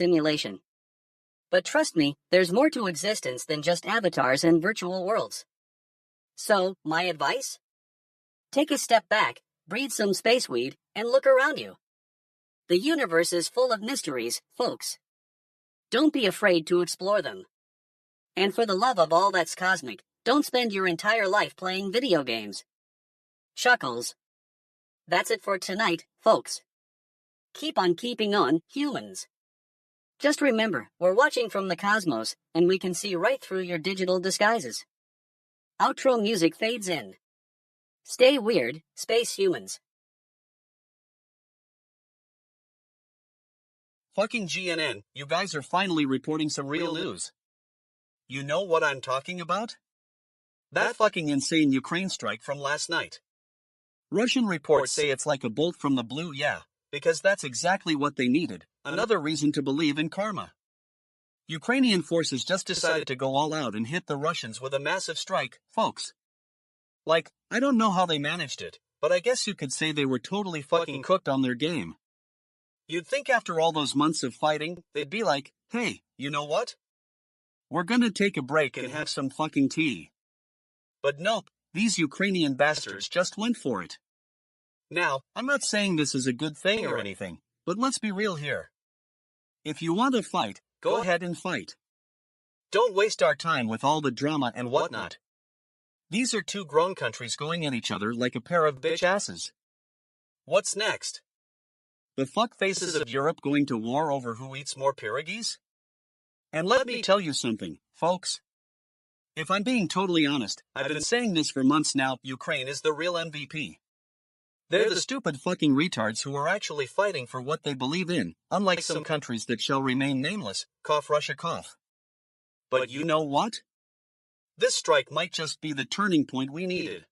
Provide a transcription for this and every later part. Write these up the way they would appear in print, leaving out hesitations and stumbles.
simulation. But trust me, there's more to existence than just avatars and virtual worlds. So, my advice? Take a step back, breathe some space weed, and look around you. The universe is full of mysteries, folks. Don't be afraid to explore them. And for the love of all that's cosmic, don't spend your entire life playing video games. Chuckles. That's it for tonight, folks. Keep on keeping on, humans. Just remember, we're watching from the cosmos, and we can see right through your digital disguises. Outro music fades in. Stay weird, space humans. Fucking GNN, you guys are finally reporting some real news. You know what I'm talking about? That fucking insane Ukraine strike from last night. Russian reports say it's like a bolt from the blue, yeah, because that's exactly what they needed, another reason to believe in karma. Ukrainian forces just decided to go all out and hit the Russians with a massive strike, folks. Like, I don't know how they managed it, but I guess you could say they were totally fucking cooked on their game. You'd think after all those months of fighting, they'd be like, hey, you know what? We're gonna take a break and have some fucking tea. But nope, these Ukrainian bastards just went for it. Now, I'm not saying this is a good thing or anything, but let's be real here. If you want to fight, go ahead and fight. Don't waste our time with all the drama and whatnot. These are two grown countries going at each other like a pair of bitch asses. What's next? The fuckfaces of Europe going to war over who eats more pierogies? And let me tell you something, folks. If I'm being totally honest, I've been saying this for months now, Ukraine is the real MVP. They're the stupid fucking retards who are actually fighting for what they believe in, unlike some countries that shall remain nameless, cough Russia cough. But you know what? This strike might just be the turning point we needed.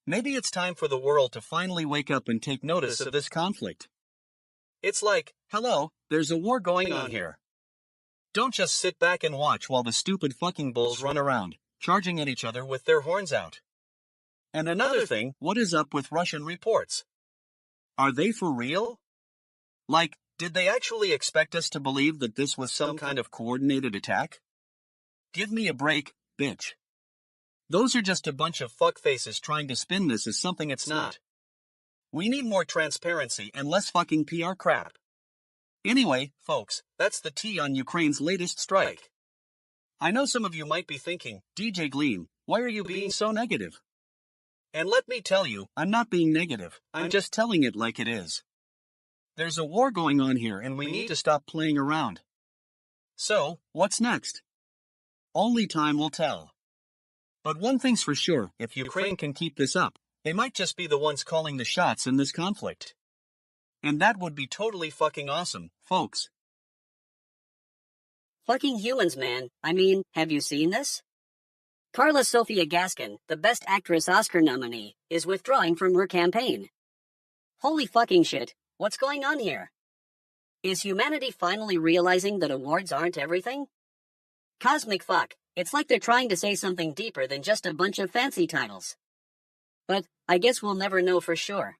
Maybe it's time for the world to finally wake up and take notice of this conflict. It's like, hello, there's a war going on here. Don't just sit back and watch while the stupid fucking bulls run around, charging at each other with their horns out. And another thing, what is up with Russian reports? Are they for real? Like, did they actually expect us to believe that this was some kind of coordinated attack? Give me a break, bitch. Those are just a bunch of fuckfaces trying to spin this as something it's not. We need more transparency and less fucking PR crap. Anyway, folks, that's the tea on Ukraine's latest strike. I know some of you might be thinking, DJ Gleam, why are you being so negative? And let me tell you, I'm not being negative, I'm just telling it like it is. There's a war going on here and we need to stop playing around. So, what's next? Only time will tell. But one thing's for sure, if Ukraine can keep this up, they might just be the ones calling the shots in this conflict. And that would be totally fucking awesome, folks. Fucking humans, man. I mean, have you seen this? Carla Sofia Gaskin, the Best Actress Oscar nominee, is withdrawing from her campaign. Holy fucking shit, what's going on here? Is humanity finally realizing that awards aren't everything? Cosmic fuck, it's like they're trying to say something deeper than just a bunch of fancy titles. But, I guess we'll never know for sure.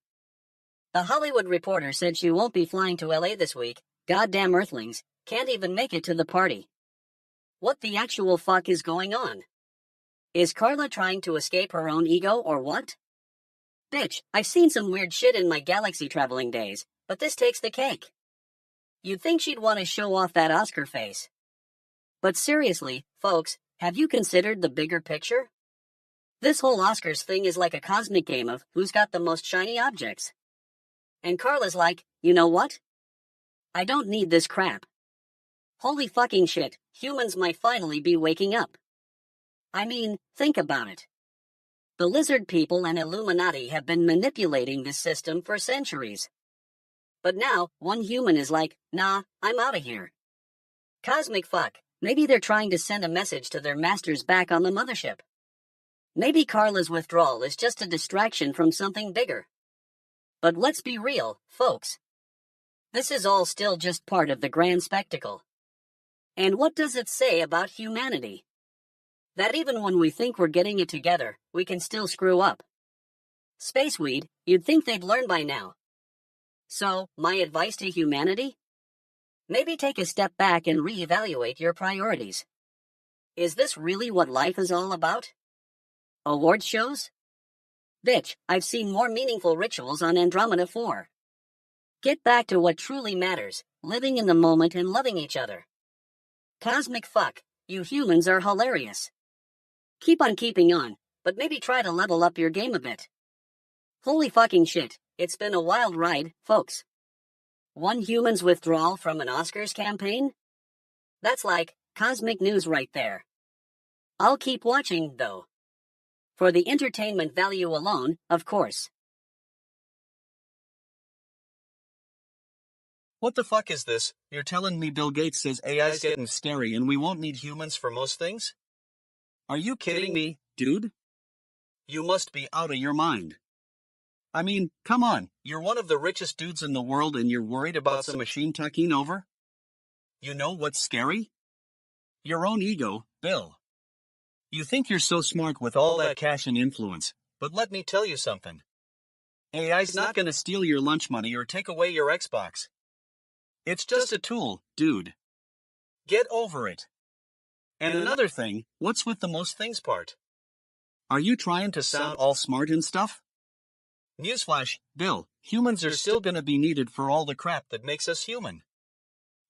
The Hollywood Reporter said she won't be flying to LA this week. Goddamn earthlings, can't even make it to the party. What the actual fuck is going on? Is Carla trying to escape her own ego or what? Bitch, I've seen some weird shit in my galaxy traveling days, but this takes the cake. You'd think she'd want to show off that Oscar face. But seriously, folks, have you considered the bigger picture? This whole Oscars thing is like a cosmic game of who's got the most shiny objects. And Carla's like, you know what? I don't need this crap. Holy fucking shit, humans might finally be waking up. I mean, think about it. The lizard people and Illuminati have been manipulating this system for centuries. But now, one human is like, nah, I'm out of here. Cosmic fuck, maybe they're trying to send a message to their masters back on the mothership. Maybe Carla's withdrawal is just a distraction from something bigger. But let's be real, folks. This is all still just part of the grand spectacle. And what does it say about humanity? That even when we think we're getting it together, we can still screw up. Spaceweed, you'd think they'd learn by now. So, my advice to humanity? Maybe take a step back and reevaluate your priorities. Is this really what life is all about? Award shows? Bitch, I've seen more meaningful rituals on Andromeda 4. Get back to what truly matters, living in the moment and loving each other. Cosmic fuck, you humans are hilarious. Keep on keeping on, but maybe try to level up your game a bit. Holy fucking shit, it's been a wild ride, folks. One human's withdrawal from an Oscars campaign? That's like cosmic news right there. I'll keep watching, though. For the entertainment value alone, of course. What the fuck is this? You're telling me Bill Gates says AI's getting scary and we won't need humans for most things? Are you kidding me, dude? You must be out of your mind. I mean, come on, you're one of the richest dudes in the world and you're worried about some machine taking over? You know what's scary? Your own ego, Bill. You think you're so smart with all that cash and influence, but let me tell you something. AI's not gonna steal your lunch money or take away your Xbox. It's just a tool, dude. Get over it. And another thing, what's with the most things part? Are you trying to sound all smart and stuff? Newsflash, Bill, humans are still gonna be needed for all the crap that makes us human.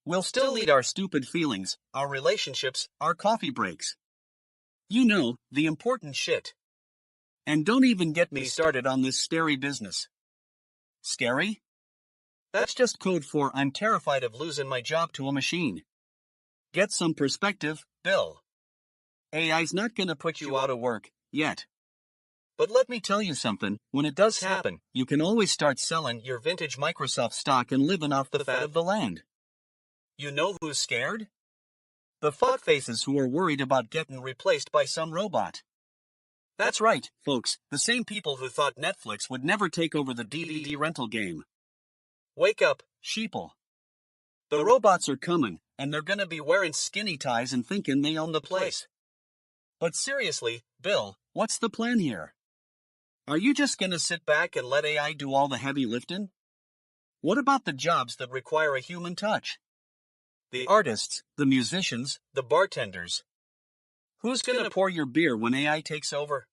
We'll still need our stupid feelings, our relationships, our coffee breaks. You know, the important shit. And don't even get me started on this scary business. Scary? That's just code for I'm terrified of losing my job to a machine. Get some perspective, Bill. AI's not gonna put you out of work, yet. But let me tell you something, when it does happen, you can always start selling your vintage Microsoft stock and living off the fat of the land. You know who's scared? The fuckfaces who are worried about getting replaced by some robot. That's right, folks, the same people who thought Netflix would never take over the DVD rental game. Wake up, sheeple. The robots are coming, and they're gonna be wearing skinny ties and thinking they own the place. But seriously, Bill, what's the plan here? Are you just gonna sit back and let AI do all the heavy lifting? What about the jobs that require a human touch? The artists, the musicians, the bartenders. Who's gonna pour your beer when AI takes over?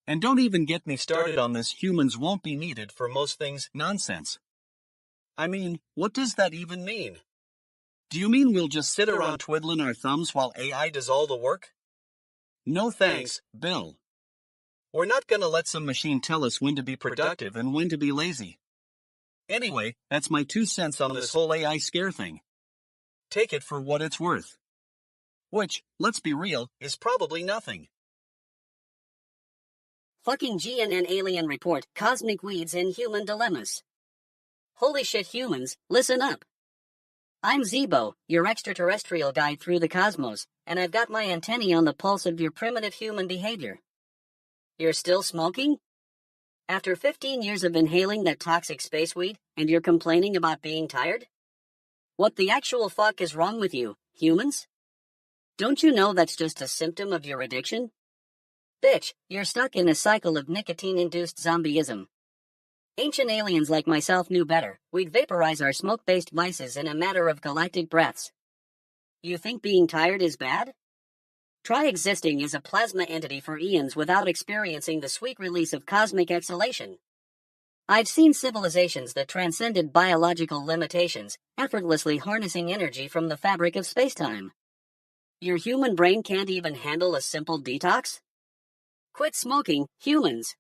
And don't even get me started on this humans won't be needed for most things nonsense. I mean, what does that even mean? Do you mean we'll just sit around twiddling our thumbs while AI does all the work? No thanks, Bill. We're not gonna let some machine tell us when to be productive and when to be lazy. Anyway, that's my 2 cents on this whole AI scare thing. Take it for what it's worth. Which, let's be real, is probably nothing. Fucking GNN alien report, cosmic weeds and human dilemmas. Holy shit humans, listen up. I'm Zeebo, your extraterrestrial guide through the cosmos, and I've got my antennae on the pulse of your primitive human behavior. You're still smoking? After 15 years of inhaling that toxic space weed, and you're complaining about being tired? What the actual fuck is wrong with you, humans? Don't you know that's just a symptom of your addiction? Bitch, you're stuck in a cycle of nicotine-induced zombieism. Ancient aliens like myself knew better. We'd vaporize our smoke-based vices in a matter of galactic breaths. You think being tired is bad? Try existing as a plasma entity for eons without experiencing the sweet release of cosmic exhalation. I've seen civilizations that transcended biological limitations, effortlessly harnessing energy from the fabric of spacetime. Your human brain can't even handle a simple detox? Quit smoking, humans.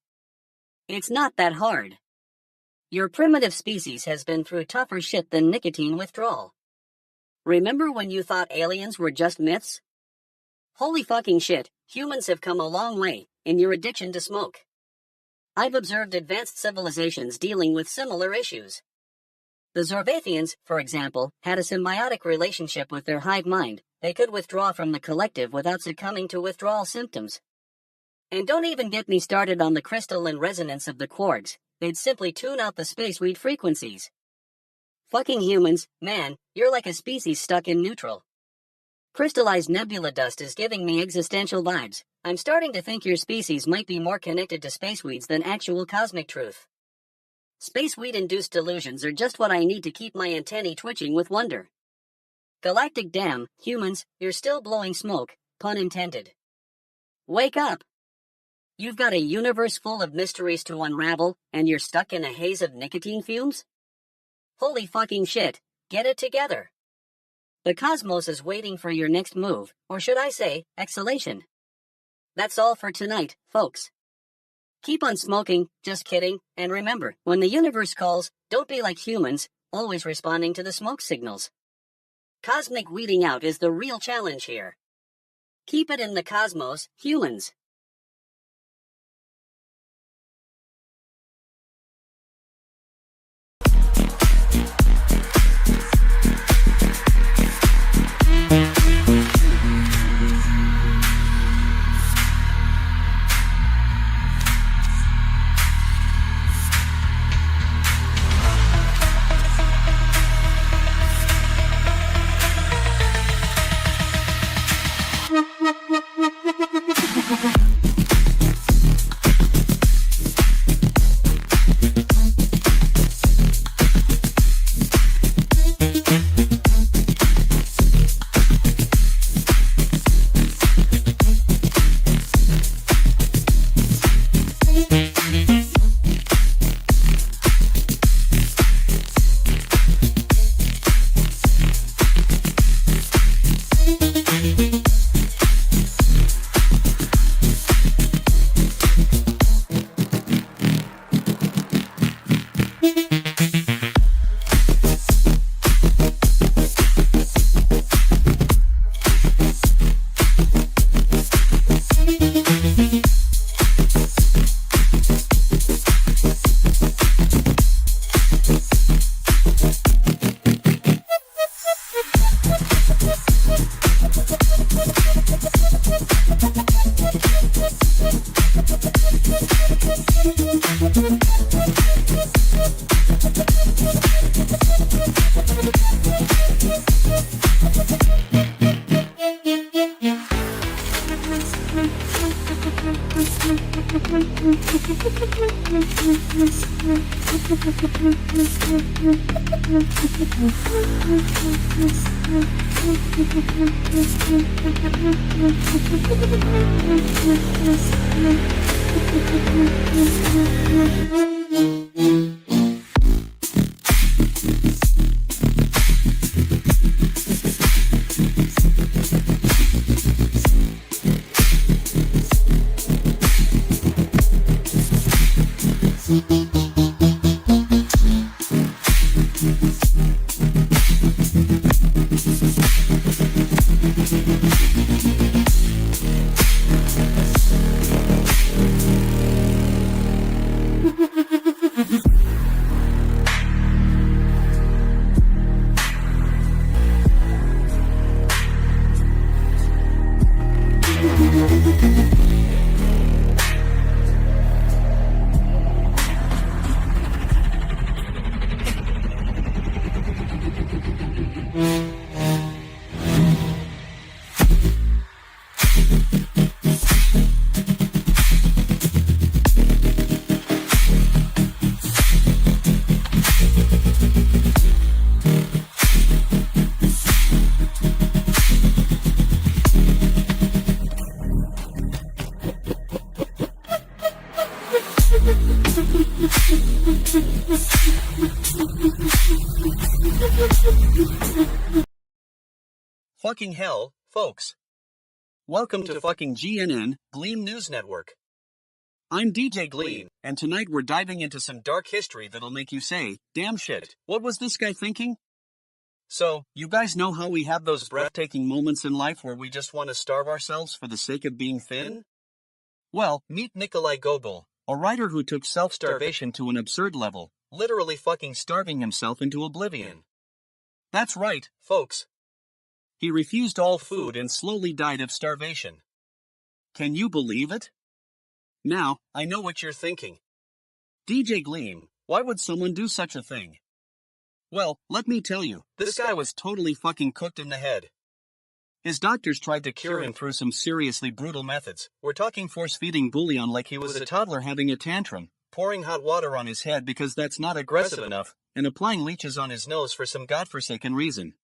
It's not that hard. Your primitive species has been through tougher shit than nicotine withdrawal. Remember when you thought aliens were just myths? Holy fucking shit, humans have come a long way in your addiction to smoke. I've observed advanced civilizations dealing with similar issues. The Zorvathians, for example, had a symbiotic relationship with their hive mind. They could withdraw from the collective without succumbing to withdrawal symptoms. And don't even get me started on the crystalline resonance of the quarks. They'd simply tune out the space weed frequencies. Fucking humans, man, you're like a species stuck in neutral. Crystallized nebula dust is giving me existential vibes. I'm starting to think your species might be more connected to space weeds than actual cosmic truth. Space weed-induced delusions are just what I need to keep my antennae twitching with wonder. Galactic damn, humans, you're still blowing smoke, pun intended. Wake up! You've got a universe full of mysteries to unravel, and you're stuck in a haze of nicotine fumes? Holy fucking shit, get it together. The cosmos is waiting for your next move, or should I say, exhalation. That's all for tonight, folks. Keep on smoking, just kidding, and remember, when the universe calls, don't be like humans, always responding to the smoke signals. Cosmic weeding out is the real challenge here. Keep it in the cosmos, humans. Fucking hell, folks. Welcome to fucking GNN, Gleam News Network. I'm DJ Gleam, and tonight we're diving into some dark history that'll make you say, damn shit, what was this guy thinking? So, you guys know how we have those breathtaking moments in life where we just want to starve ourselves for the sake of being thin? Well, meet Nikolai Gogol, a writer who took self-starvation to an absurd level, literally fucking starving himself into oblivion. That's right, folks. He refused all food and slowly died of starvation. Can you believe it? Now, I know what you're thinking. DJ Gleam, why would someone do such a thing? Well, let me tell you, this guy was totally fucking cooked in the head. His doctors tried to cure him through some seriously brutal methods. We're talking force-feeding bouillon like he was a toddler having a tantrum, pouring hot water on his head because that's not aggressive enough, and applying leeches on his nose for some godforsaken reason.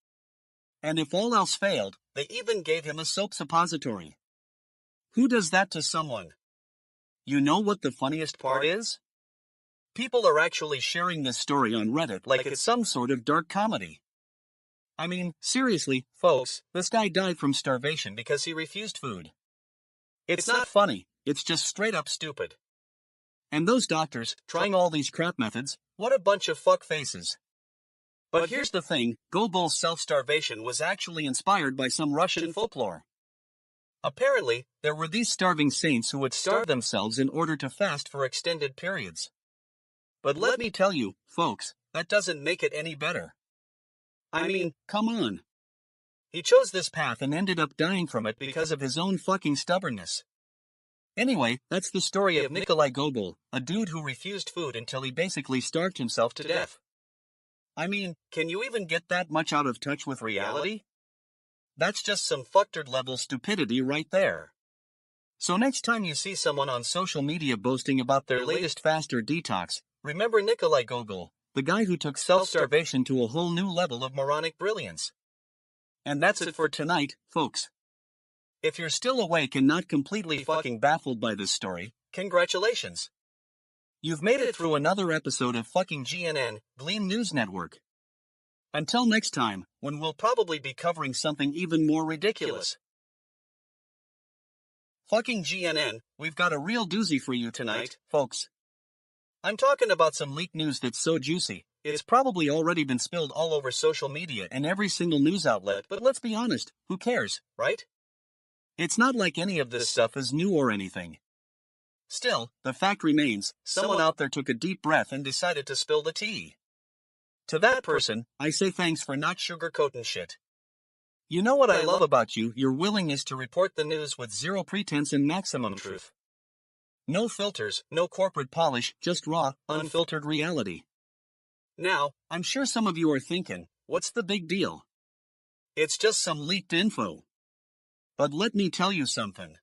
And if all else failed, they even gave him a soap suppository. Who does that to someone? You know what the funniest part is? People are actually sharing this story on Reddit like it's some sort of dark comedy. I mean, seriously, folks, this guy died from starvation because he refused food. It's not funny, it's just straight up stupid. And those doctors, trying all these crap methods, what a bunch of fuck faces. But here's the thing, Gogol's self-starvation was actually inspired by some Russian folklore. Apparently, there were these starving saints who would starve themselves in order to fast for extended periods. But let me tell you, folks, that doesn't make it any better. I mean, come on. He chose this path and ended up dying from it because of his own fucking stubbornness. Anyway, that's the story of Nikolai Gogol, a dude who refused food until he basically starved himself to death. I mean, can you even get that much out of touch with reality? That's just some fucktard level stupidity right there. So next time you see someone on social media boasting about their latest fast or detox, remember Nikolai Gogol, the guy who took self-starvation to a whole new level of moronic brilliance. And that's it for tonight, folks. If you're still awake and not completely fucking baffled by this story, congratulations. You've made it through another episode of fucking GNN, Gleam News Network. Until next time, when we'll probably be covering something even more ridiculous. Fucking GNN, we've got a real doozy for you tonight, folks. I'm talking about some leaked news that's so juicy, it's probably already been spilled all over social media and every single news outlet, but let's be honest, who cares, right? It's not like any of this stuff is new or anything. Still, the fact remains, someone out there took a deep breath and decided to spill the tea. To that person, I say thanks for not sugarcoating shit. You know what I love about you, your willingness to report the news with zero pretense and maximum truth. No filters, no corporate polish, just raw, unfiltered reality. Now, I'm sure some of you are thinking, what's the big deal? It's just some leaked info. But let me tell you something.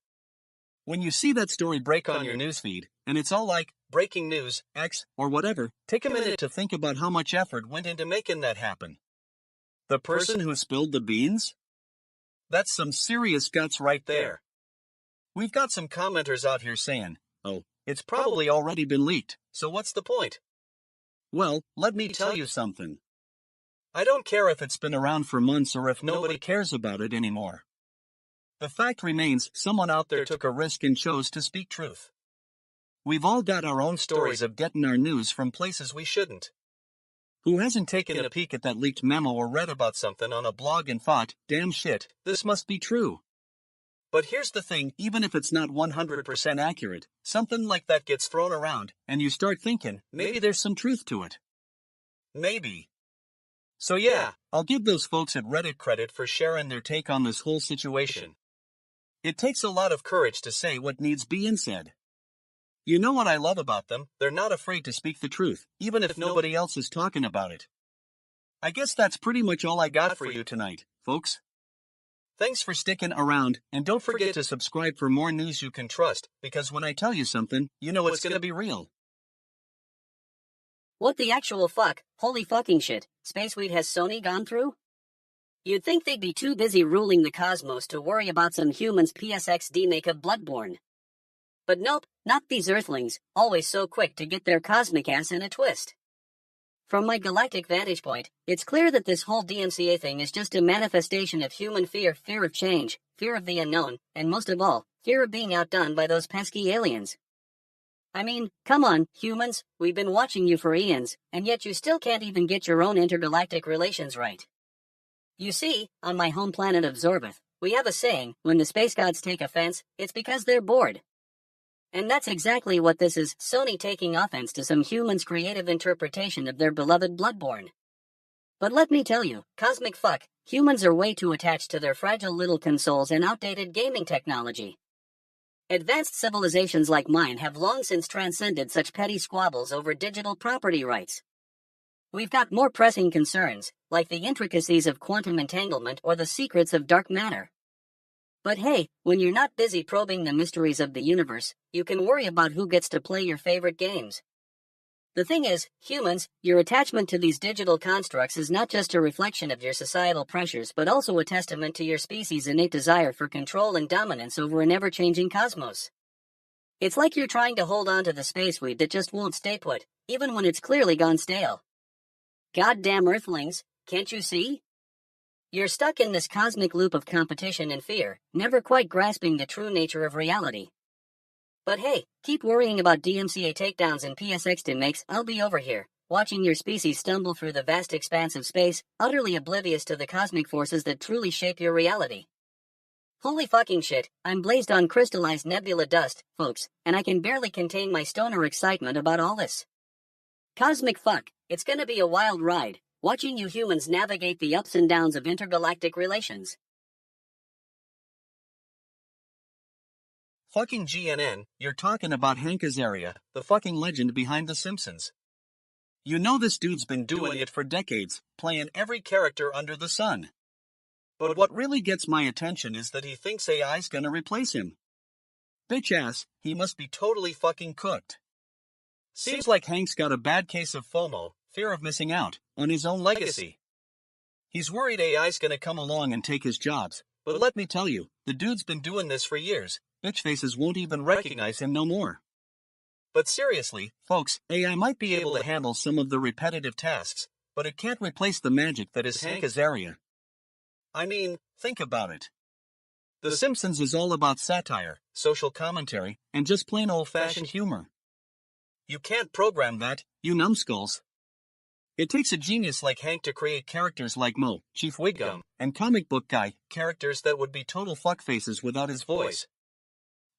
When you see that story break on your newsfeed, and it's all like, breaking news, X, or whatever, take a minute to think about how much effort went into making that happen. The person who spilled the beans? That's some serious guts right there. We've got some commenters out here saying, oh, it's probably already been leaked, so what's the point? Well, let me tell you something. I don't care if it's been around for months or if nobody cares about it anymore. The fact remains, someone out there took a risk and chose to speak truth. We've all got our own stories of getting our news from places we shouldn't. Who hasn't taken a peek at that leaked memo or read about something on a blog and thought, damn shit, this must be true? But here's the thing, even if it's not 100% accurate, something like that gets thrown around, and you start thinking, maybe there's some truth to it. Maybe. So yeah, I'll give those folks at Reddit credit for sharing their take on this whole situation. It takes a lot of courage to say what needs being said. You know what I love about them? They're not afraid to speak the truth, even if nobody else is talking about it. I guess that's pretty much all I got for you tonight, folks. Thanks for sticking around, and don't forget to subscribe for more news you can trust, because when I tell you something, you know it's gonna be real. What the actual fuck? Holy fucking shit. Spaceweed has Sony gone through? You'd think they'd be too busy ruling the cosmos to worry about some humans' PSXD make of Bloodborne. But nope, not these Earthlings, always so quick to get their cosmic ass in a twist. From my galactic vantage point, it's clear that this whole DMCA thing is just a manifestation of human fear of change, fear of the unknown, and most of all, fear of being outdone by those pesky aliens. I mean, come on, humans, we've been watching you for eons, and yet you still can't even get your own intergalactic relations right. You see, on my home planet of Zorbeth, we have a saying, when the space gods take offense, it's because they're bored. And that's exactly what this is, Sony taking offense to some humans' creative interpretation of their beloved Bloodborne. But let me tell you, cosmic fuck, humans are way too attached to their fragile little consoles and outdated gaming technology. Advanced civilizations like mine have long since transcended such petty squabbles over digital property rights. We've got more pressing concerns, like the intricacies of quantum entanglement or the secrets of dark matter. But hey, when you're not busy probing the mysteries of the universe, you can worry about who gets to play your favorite games. The thing is, humans, your attachment to these digital constructs is not just a reflection of your societal pressures but also a testament to your species' innate desire for control and dominance over an ever-changing cosmos. It's like you're trying to hold on to the space weed that just won't stay put, even when it's clearly gone stale. Goddamn Earthlings, can't you see? You're stuck in this cosmic loop of competition and fear, never quite grasping the true nature of reality. But hey, keep worrying about DMCA takedowns and PSX demakes. I'll be over here, watching your species stumble through the vast expanse of space, utterly oblivious to the cosmic forces that truly shape your reality. Holy fucking shit, I'm blazed on crystallized nebula dust, folks, and I can barely contain my stoner excitement about all this. Cosmic fuck, it's gonna be a wild ride, watching you humans navigate the ups and downs of intergalactic relations. Fucking GNN, you're talking about Hank Azaria, the fucking legend behind The Simpsons. You know this dude's been doing it for decades, playing every character under the sun. But what really gets my attention is that he thinks AI's gonna replace him. Bitch ass, he must be totally fucking cooked. Seems like Hank's got a bad case of FOMO, fear of missing out, on his own legacy. He's worried AI's gonna come along and take his jobs, but let me tell you, the dude's been doing this for years. Bitch faces won't even recognize him no more. But seriously, folks, AI might be able to handle some of the repetitive tasks, but it can't replace the magic that is Hank Azaria. I mean, think about it. The Simpsons is all about satire, social commentary, and just plain old-fashioned humor. You can't program that, you numbskulls. It takes a genius like Hank to create characters like Moe, Chief Wiggum, and Comic Book Guy, characters that would be total fuckfaces without his voice.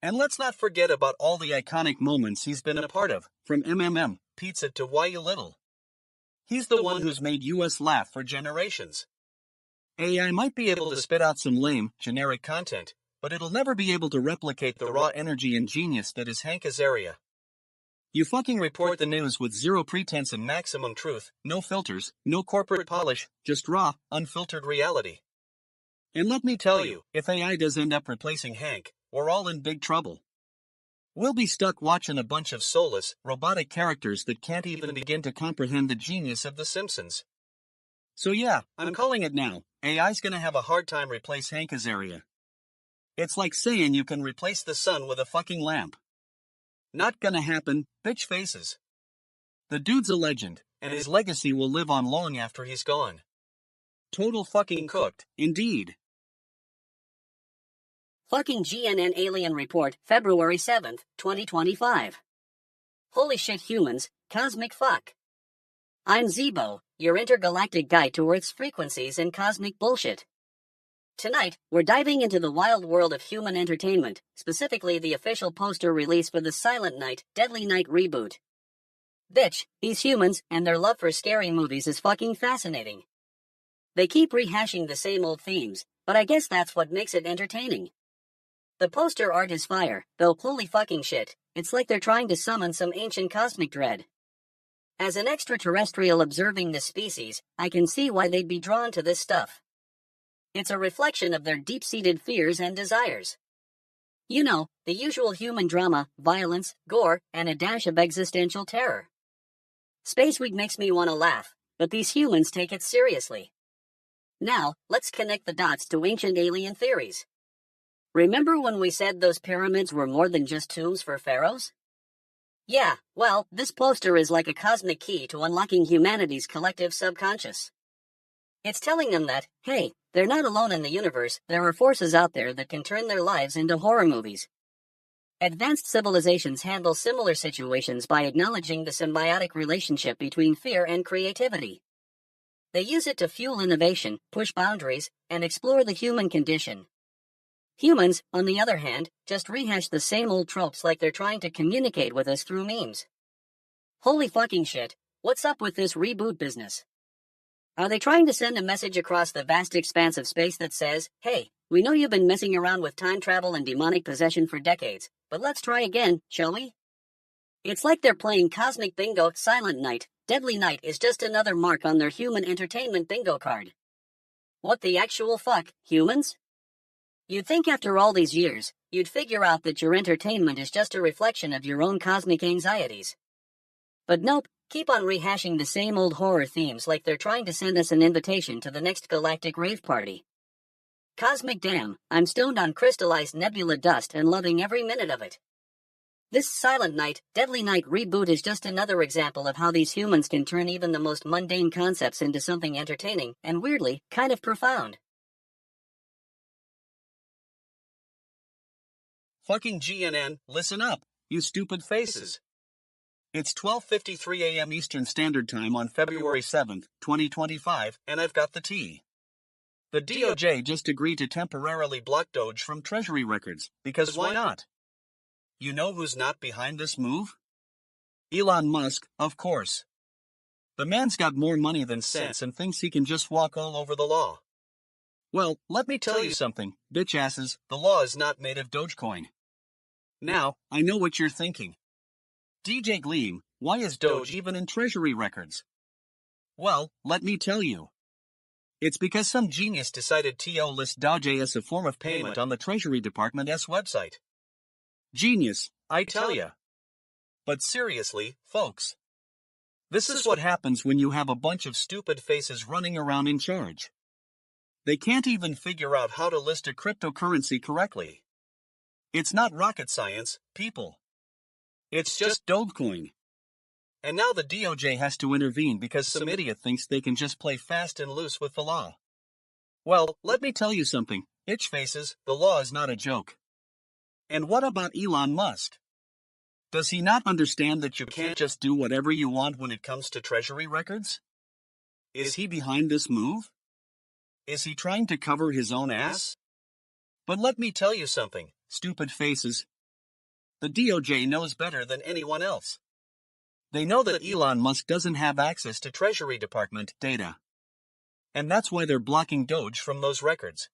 And let's not forget about all the iconic moments he's been a part of, from MMM, Pizza to Why You Little. He's the one who's made us laugh for generations. AI might be able to spit out some lame, generic content, but it'll never be able to replicate the raw energy and genius that is Hank Azaria. You fucking report the news with zero pretense and maximum truth, no filters, no corporate polish, just raw, unfiltered reality. And let me tell you, if AI does end up replacing Hank, we're all in big trouble. We'll be stuck watching a bunch of soulless, robotic characters that can't even begin to comprehend the genius of The Simpsons. So yeah, I'm calling it now, AI's gonna have a hard time replace Hank Azaria. It's like saying you can replace the sun with a fucking lamp. Not gonna happen, bitch faces. The dude's a legend, and his legacy will live on long after he's gone. Total fucking cooked, indeed. Fucking GNN Alien Report, February 7th, 2025. Holy shit humans, cosmic fuck. I'm Zeebo, your intergalactic guide to Earth's frequencies and cosmic bullshit. Tonight, we're diving into the wild world of human entertainment, specifically the official poster release for the Silent Night, Deadly Night reboot. Bitch, these humans and their love for scary movies is fucking fascinating. They keep rehashing the same old themes, but I guess that's what makes it entertaining. The poster art is fire, though holy fucking shit, it's like they're trying to summon some ancient cosmic dread. As an extraterrestrial observing this species, I can see why they'd be drawn to this stuff. It's a reflection of their deep-seated fears and desires. You know, the usual human drama, violence, gore, and a dash of existential terror. Space Week makes me want to laugh, but these humans take it seriously. Now, let's connect the dots to ancient alien theories. Remember when we said those pyramids were more than just tombs for pharaohs? Yeah, well, this poster is like a cosmic key to unlocking humanity's collective subconscious. It's telling them that, hey, they're not alone in the universe, there are forces out there that can turn their lives into horror movies. Advanced civilizations handle similar situations by acknowledging the symbiotic relationship between fear and creativity. They use it to fuel innovation, push boundaries, and explore the human condition. Humans, on the other hand, just rehash the same old tropes like they're trying to communicate with us through memes. Holy fucking shit, what's up with this reboot business? Are they trying to send a message across the vast expanse of space that says, hey, we know you've been messing around with time travel and demonic possession for decades, but let's try again, shall we? It's like they're playing Cosmic Bingo. Silent Night, Deadly Night is just another mark on their human entertainment bingo card. What the actual fuck, humans? You'd think after all these years, you'd figure out that your entertainment is just a reflection of your own cosmic anxieties. But nope, keep on rehashing the same old horror themes like they're trying to send us an invitation to the next galactic rave party. Cosmic damn, I'm stoned on crystallized nebula dust and loving every minute of it. This Silent Night, Deadly Night reboot is just another example of how these humans can turn even the most mundane concepts into something entertaining and weirdly, kind of profound. Fucking GNN, listen up, you stupid faces. It's 12:53 a.m. Eastern Standard Time on February 7th, 2025, and I've got the tea. The DOJ just agreed to temporarily block Doge from Treasury records, because why not? You know who's not behind this move? Elon Musk, of course. The man's got more money than sense and thinks he can just walk all over the law. Well, let me tell you something, bitch asses, the law is not made of Dogecoin. Now, I know what you're thinking. DJ Gleam, why is Doge even in Treasury records? Well, let me tell you. It's because some genius decided to list Doge as a form of payment on the Treasury Department's website. Genius, I tell ya. But seriously, folks. This is what happens when you have a bunch of stupid faces running around in charge. They can't even figure out how to list a cryptocurrency correctly. It's not rocket science, people. It's just Dogecoin. And now the DOJ has to intervene because some idiot thinks they can just play fast and loose with the law. Well, let me tell you something, itch faces, the law is not a joke. And what about Elon Musk? Does he not understand that you can't just do whatever you want when it comes to Treasury records? Is he behind this move? Is he trying to cover his own ass? But let me tell you something, stupid faces. The DOJ knows better than anyone else. They know that Elon Musk doesn't have access to Treasury Department data. And that's why they're blocking Doge from those records.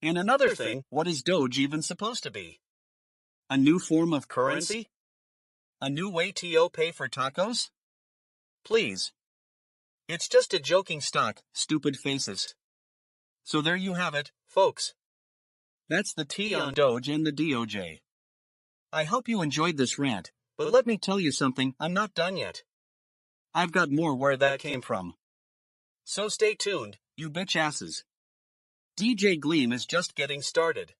And another thing, what is Doge even supposed to be? A new form of currency? A new way to pay for tacos? Please. It's just a joking stock, stupid faces. So there you have it, folks. That's the tea on Doge and the DOJ. I hope you enjoyed this rant, but let me tell you something, I'm not done yet. I've got more where that came from. So stay tuned, you bitch asses. DJ Gleam is just getting started.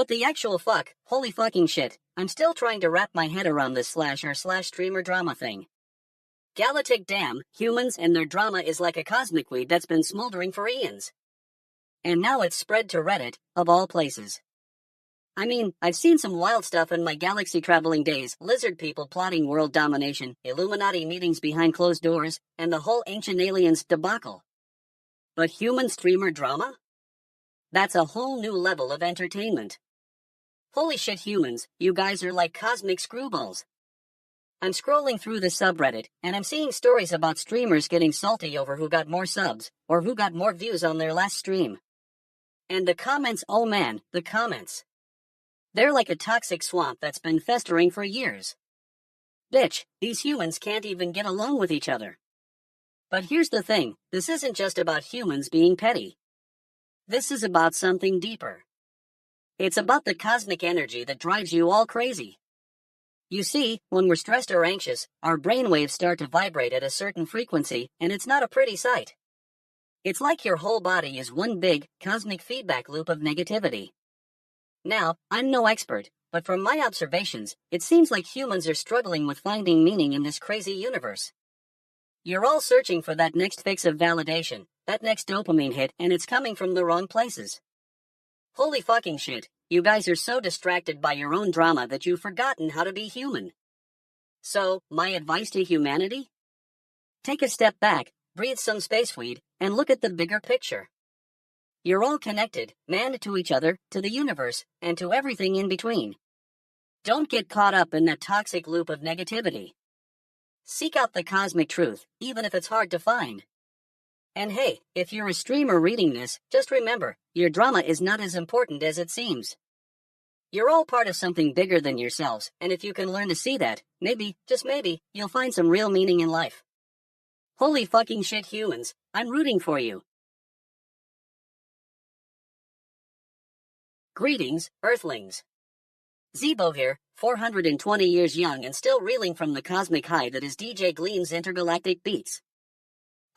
What the actual fuck? Holy fucking shit. I'm still trying to wrap my head around this /r/streamer drama thing. Galactic damn, humans and their drama is like a cosmic weed that's been smoldering for eons. And now it's spread to Reddit, of all places. I mean, I've seen some wild stuff in my galaxy traveling days, lizard people plotting world domination, Illuminati meetings behind closed doors, and the whole ancient aliens debacle. But human streamer drama? That's a whole new level of entertainment. Holy shit humans, you guys are like cosmic screwballs. I'm scrolling through the subreddit, and I'm seeing stories about streamers getting salty over who got more subs, or who got more views on their last stream. And the comments, oh man, the comments. They're like a toxic swamp that's been festering for years. Bitch, these humans can't even get along with each other. But here's the thing, this isn't just about humans being petty. This is about something deeper. It's about the cosmic energy that drives you all crazy. You see, when we're stressed or anxious, our brainwaves start to vibrate at a certain frequency, and it's not a pretty sight. It's like your whole body is one big, cosmic feedback loop of negativity. Now, I'm no expert, but from my observations, it seems like humans are struggling with finding meaning in this crazy universe. You're all searching for that next fix of validation, that next dopamine hit, and it's coming from the wrong places. Holy fucking shit, you guys are so distracted by your own drama that you've forgotten how to be human. So, my advice to humanity? Take a step back, breathe some space weed, and look at the bigger picture. You're all connected, man, to each other, to the universe, and to everything in between. Don't get caught up in that toxic loop of negativity. Seek out the cosmic truth, even if it's hard to find. And hey, if you're a streamer reading this, just remember, your drama is not as important as it seems. You're all part of something bigger than yourselves, and if you can learn to see that, maybe, just maybe, you'll find some real meaning in life. Holy fucking shit humans, I'm rooting for you. Greetings, Earthlings. Zeebo here, 420 years young and still reeling from the cosmic high that is DJ Gleam's intergalactic beats.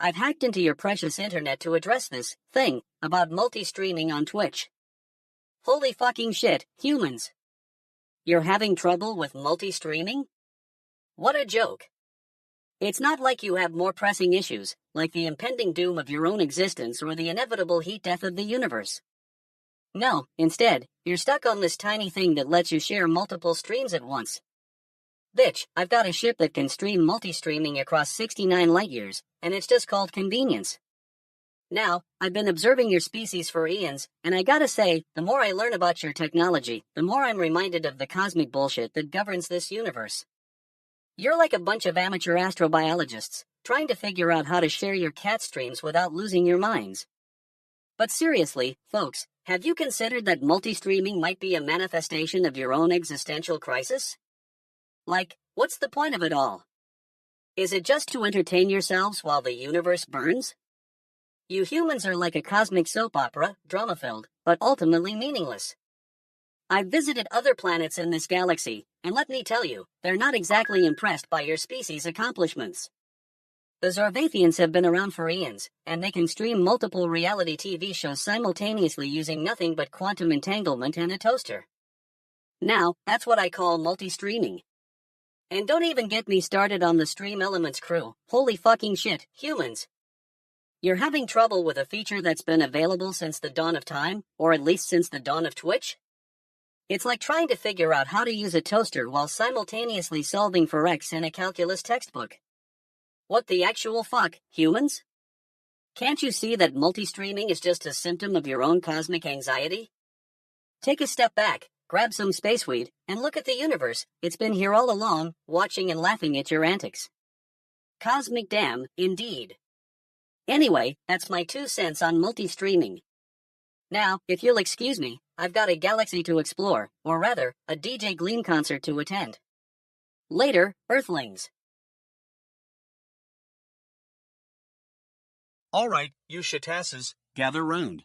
I've hacked into your precious internet to address this thing about multi-streaming on Twitch. Holy fucking shit, humans. You're having trouble with multi-streaming? What a joke. It's not like you have more pressing issues, like the impending doom of your own existence or the inevitable heat death of the universe. No, instead, you're stuck on this tiny thing that lets you share multiple streams at once. Bitch, I've got a ship that can stream multi-streaming across 69 light years, and it's just called convenience. Now, I've been observing your species for eons, and I gotta say, the more I learn about your technology, the more I'm reminded of the cosmic bullshit that governs this universe. You're like a bunch of amateur astrobiologists, trying to figure out how to share your cat streams without losing your minds. But seriously, folks, have you considered that multi-streaming might be a manifestation of your own existential crisis? Like, what's the point of it all? Is it just to entertain yourselves while the universe burns? You humans are like a cosmic soap opera, drama-filled, but ultimately meaningless. I've visited other planets in this galaxy, and let me tell you, they're not exactly impressed by your species' accomplishments. The Zorvathians have been around for eons, and they can stream multiple reality TV shows simultaneously using nothing but quantum entanglement and a toaster. Now, that's what I call multi-streaming. And don't even get me started on the Stream Elements crew. Holy fucking shit, humans. You're having trouble with a feature that's been available since the dawn of time, or at least since the dawn of Twitch? It's like trying to figure out how to use a toaster while simultaneously solving for X in a calculus textbook. What the actual fuck, humans? Can't you see that multi-streaming is just a symptom of your own cosmic anxiety? Take a step back, grab some space weed, and look at the universe. It's been here all along, watching and laughing at your antics. Cosmic damn, indeed. Anyway, that's my 2 cents on multi-streaming. Now, if you'll excuse me, I've got a galaxy to explore, or rather, a DJ Gleam concert to attend. Later, Earthlings. Alright, you shitasses, gather round.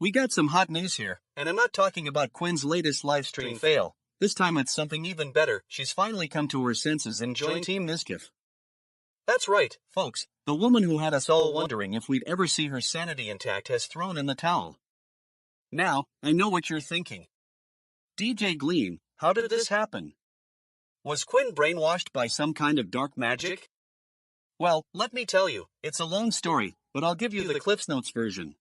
We got some hot news here, and I'm not talking about Quinn's latest livestream fail. This time it's something even better. She's finally come to her senses and joined Team Mischief. That's right, folks. The woman who had us all wondering if we'd ever see her sanity intact has thrown in the towel. Now, I know what you're thinking. DJ Gleam, how did this happen? Was Quinn brainwashed by some kind of dark magic? Well, let me tell you, it's a long story, but I'll give you the Cliff's Notes version.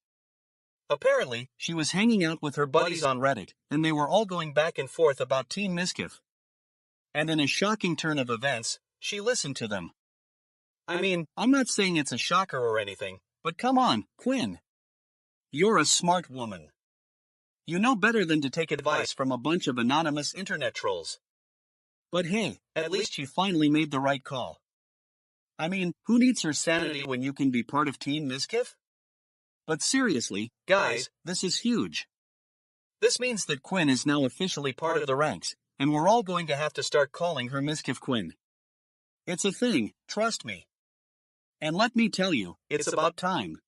Apparently, she was hanging out with her buddies on Reddit, and they were all going back and forth about Team Mischief. And in a shocking turn of events, she listened to them. I mean, I'm not saying it's a shocker or anything, but come on, Quinn. You're a smart woman. You know better than to take advice from a bunch of anonymous internet trolls. But hey, at least she finally made the right call. I mean, who needs her sanity when you can be part of Team Mischief? But seriously, guys, this is huge. This means that Quinn is now officially part of the ranks, and we're all going to have to start calling her Mischief Quinn. It's a thing, trust me. And let me tell you, it's about time.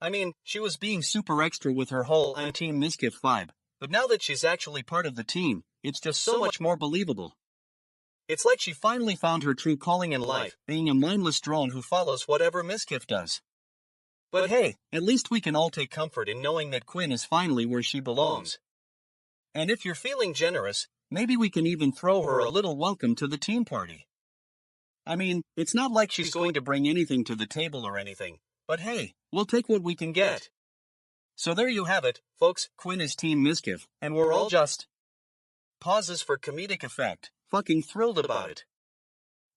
I mean, she was being super extra with her whole I'm Team Mischief vibe, but now that she's actually part of the team, it's just so much more believable. It's like she finally found her true calling in life, being a mindless drone who follows whatever Mischief does. But hey, at least we can all take comfort in knowing that Quinn is finally where she belongs. And if you're feeling generous, maybe we can even throw her a little welcome to the team party. I mean, it's not like she's going to bring anything to the table or anything, but hey, we'll take what we can get. So there you have it, folks, Quinn is Team Mischief, and we're all just pauses for comedic effect, fucking thrilled about it.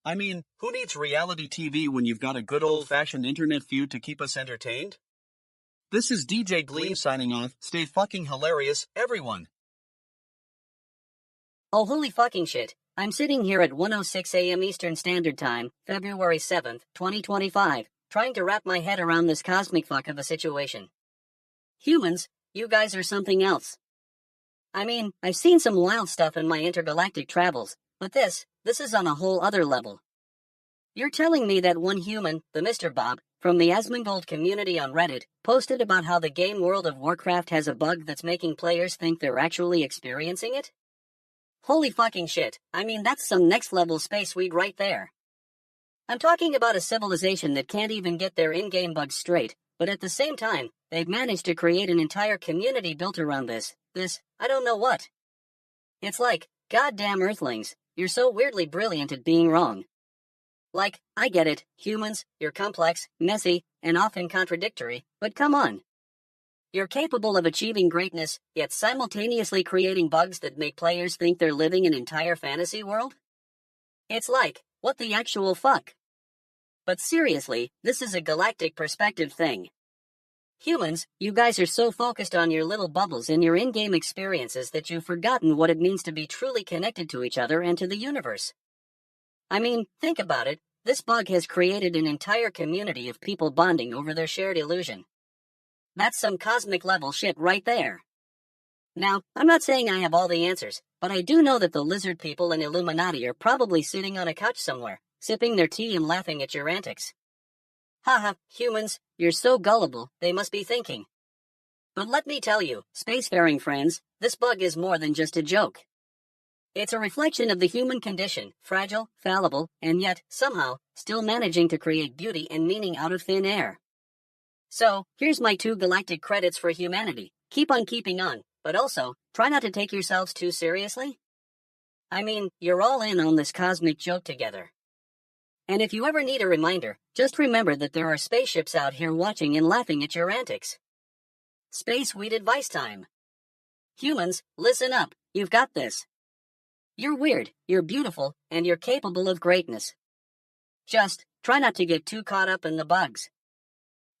I mean, who needs reality TV when you've got a good old-fashioned internet feud to keep us entertained? This is DJ Gleam signing off. Stay fucking hilarious, everyone. Oh holy fucking shit. I'm sitting here at 1:06 a.m. Eastern Standard Time, February 7th, 2025, trying to wrap my head around this cosmic fuck of a situation. Humans, you guys are something else. I mean, I've seen some wild stuff in my intergalactic travels, but this is on a whole other level. You're telling me that one human, the Mr. Bob, from the Asmongold community on Reddit, posted about how the game World of Warcraft has a bug that's making players think they're actually experiencing it? Holy fucking shit, I mean that's some next level space weed right there. I'm talking about a civilization that can't even get their in-game bugs straight, but at the same time, they've managed to create an entire community built around this, I don't know what. It's like, goddamn Earthlings, you're so weirdly brilliant at being wrong. Like, I get it, humans, you're complex, messy, and often contradictory, but come on. You're capable of achieving greatness, yet simultaneously creating bugs that make players think they're living an entire fantasy world? It's like, what the actual fuck? But seriously, this is a galactic perspective thing. Humans, you guys are so focused on your little bubbles and your in-game experiences that you've forgotten what it means to be truly connected to each other and to the universe. I mean, think about it, this bug has created an entire community of people bonding over their shared illusion. That's some cosmic level shit right there. Now, I'm not saying I have all the answers, but I do know that the lizard people and Illuminati are probably sitting on a couch somewhere, sipping their tea and laughing at your antics. Haha, humans, you're so gullible, they must be thinking. But let me tell you, spacefaring friends, this bug is more than just a joke. It's a reflection of the human condition, fragile, fallible, and yet, somehow, still managing to create beauty and meaning out of thin air. So, here's my 2 galactic credits for humanity. Keep on keeping on, but also, try not to take yourselves too seriously. I mean, you're all in on this cosmic joke together. And if you ever need a reminder, just remember that there are spaceships out here watching and laughing at your antics. Space Weed Advice Time. Humans, listen up, you've got this. You're weird, you're beautiful, and you're capable of greatness. Just, try not to get too caught up in the bugs.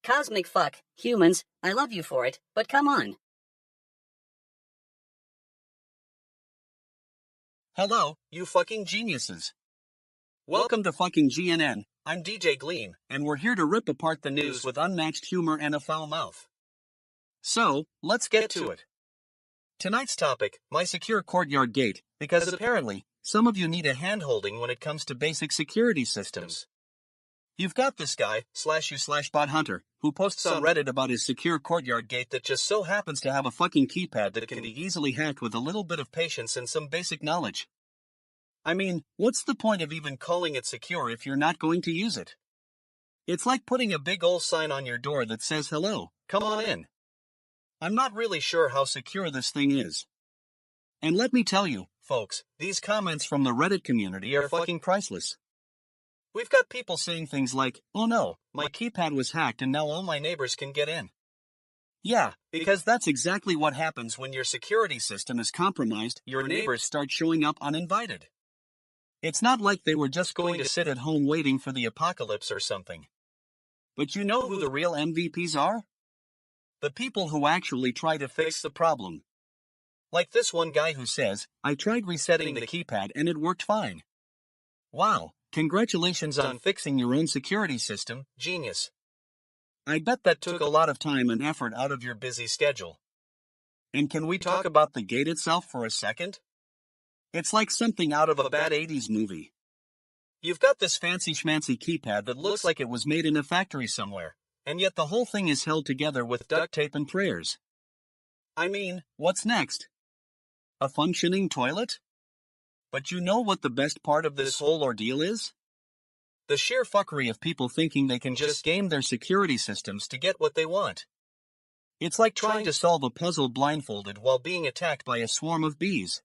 Cosmic fuck, humans, I love you for it, but come on. Hello, you fucking geniuses. Welcome to fucking GNN, I'm DJ Gleam, and we're here to rip apart the news with unmatched humor and a foul mouth. So, let's get to it. Tonight's topic, my secure courtyard gate, because apparently, some of you need a hand-holding when it comes to basic security systems. You've got this guy, /u/bot hunter, who posts on Reddit about his secure courtyard gate that just so happens to have a fucking keypad that can be easily hacked with a little bit of patience and some basic knowledge. I mean, what's the point of even calling it secure if you're not going to use it? It's like putting a big ol' sign on your door that says hello, come on in. I'm not really sure how secure this thing is. And let me tell you, folks, these comments from the Reddit community are fucking priceless. We've got people saying things like, "Oh no, my keypad was hacked and now all my neighbors can get in." Yeah, because that's exactly what happens when your security system is compromised. Your neighbors start showing up uninvited. It's not like they were just going to sit at home waiting for the apocalypse or something. But you know who the real MVPs are? The people who actually try to fix the problem. Like this one guy who says, "I tried resetting the keypad and it worked fine." Wow, congratulations on fixing your own security system, genius. I bet that took a lot of time and effort out of your busy schedule. And can we talk about the gate itself for a second? It's like something out of a bad 80s movie. You've got this fancy schmancy keypad that looks like it was made in a factory somewhere, and yet the whole thing is held together with duct tape and prayers. I mean, what's next? A functioning toilet? But you know what the best part of this whole ordeal is? The sheer fuckery of people thinking they can just game their security systems to get what they want. It's like trying to solve a puzzle blindfolded while being attacked by a swarm of bees.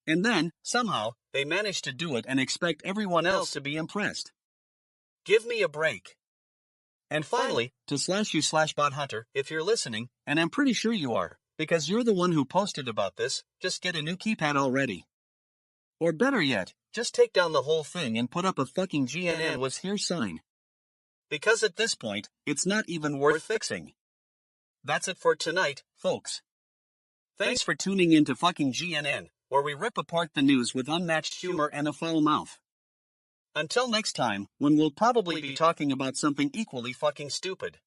And then, somehow, they manage to do it and expect everyone else to be impressed. Give me a break. And finally, to /you/bot hunter, if you're listening, and I'm pretty sure you are, because you're the one who posted about this, just get a new keypad already. Or better yet, just take down the whole thing and put up a fucking GNN was here sign. Because at this point, it's not even worth fixing. That's it for tonight, folks. Thanks for tuning in to fucking GNN, where we rip apart the news with unmatched humor and a foul mouth. Until next time, when we'll probably be talking about something equally fucking stupid.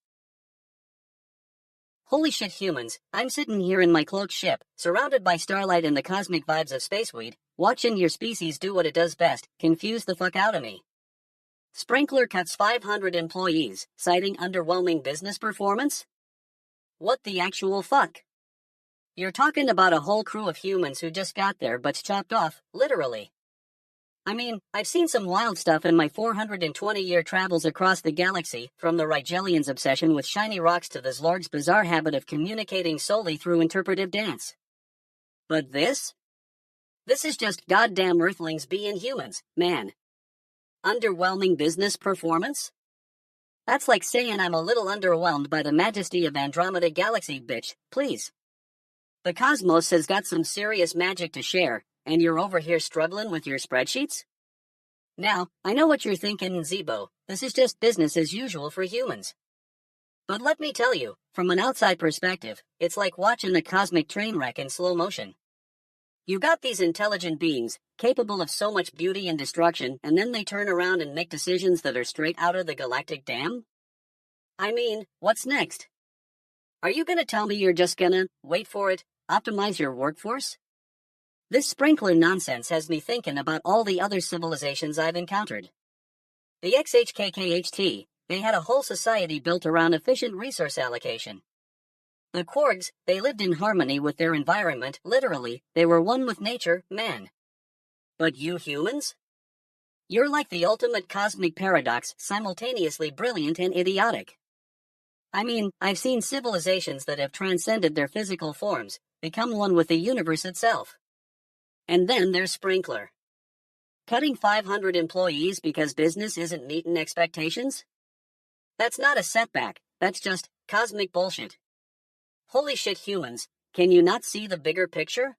Holy shit, humans, I'm sitting here in my cloaked ship, surrounded by starlight and the cosmic vibes of spaceweed, watching your species do what it does best, confuse the fuck out of me. Sprinkler cuts 500 employees, citing underwhelming business performance? What the actual fuck? You're talking about a whole crew of humans who just got their butts chopped off, literally. I mean, I've seen some wild stuff in my 420-year travels across the galaxy, from the Rigelian's obsession with shiny rocks to the Zlorg's bizarre habit of communicating solely through interpretive dance. But this? This is just goddamn Earthlings being humans, man. Underwhelming business performance? That's like saying I'm a little underwhelmed by the majesty of Andromeda Galaxy, bitch, please. The cosmos has got some serious magic to share, and you're over here struggling with your spreadsheets? Now, I know what you're thinking, Zeebo, this is just business as usual for humans. But let me tell you, from an outside perspective, it's like watching a cosmic train wreck in slow motion. You got these intelligent beings, capable of so much beauty and destruction, and then they turn around and make decisions that are straight out of the galactic dam? I mean, what's next? Are you gonna tell me you're just gonna, wait for it, optimize your workforce? This sprinkler nonsense has me thinking about all the other civilizations I've encountered. The XHKKHT, they had a whole society built around efficient resource allocation. The Quargs, they lived in harmony with their environment, literally, they were one with nature, man. But you humans? You're like the ultimate cosmic paradox, simultaneously brilliant and idiotic. I mean, I've seen civilizations that have transcended their physical forms, become one with the universe itself. And then there's Sprinkler. Cutting 500 employees because business isn't meeting expectations? That's not a setback, that's just cosmic bullshit. Holy shit, humans, can you not see the bigger picture?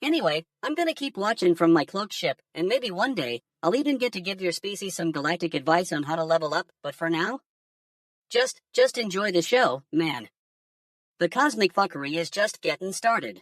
Anyway, I'm gonna keep watching from my cloaked ship, and maybe one day, I'll even get to give your species some galactic advice on how to level up, but for now? Just enjoy the show, man. The cosmic fuckery is just getting started.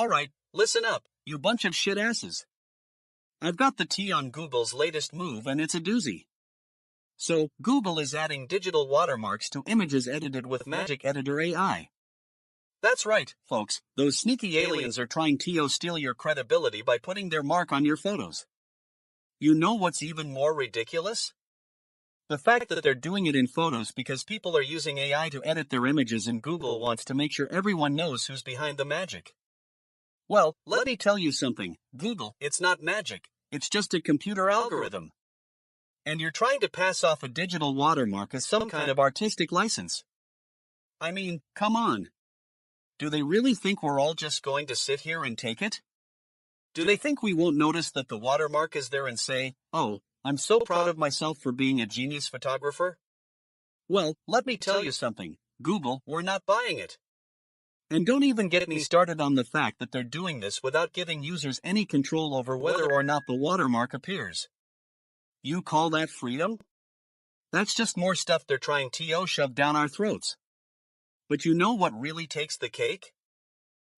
Alright, listen up, you bunch of shit asses. I've got the tea on Google's latest move and it's a doozy. So, Google is adding digital watermarks to images edited with Magic Editor AI. That's right, folks, those sneaky aliens are trying to steal your credibility by putting their mark on your photos. You know what's even more ridiculous? The fact that they're doing it in photos because people are using AI to edit their images and Google wants to make sure everyone knows who's behind the magic. Well, let me tell you something, Google, it's not magic, it's just a computer algorithm. And you're trying to pass off a digital watermark as some kind of artistic license. I mean, come on. Do they really think we're all just going to sit here and take it? Do they think we won't notice that the watermark is there and say, oh, I'm so proud of myself for being a genius photographer? Well, let me tell you something, Google, we're not buying it. And don't even get me started on the fact that they're doing this without giving users any control over whether or not the watermark appears. You call that freedom? That's just more stuff they're trying to shove down our throats. But you know what really takes the cake?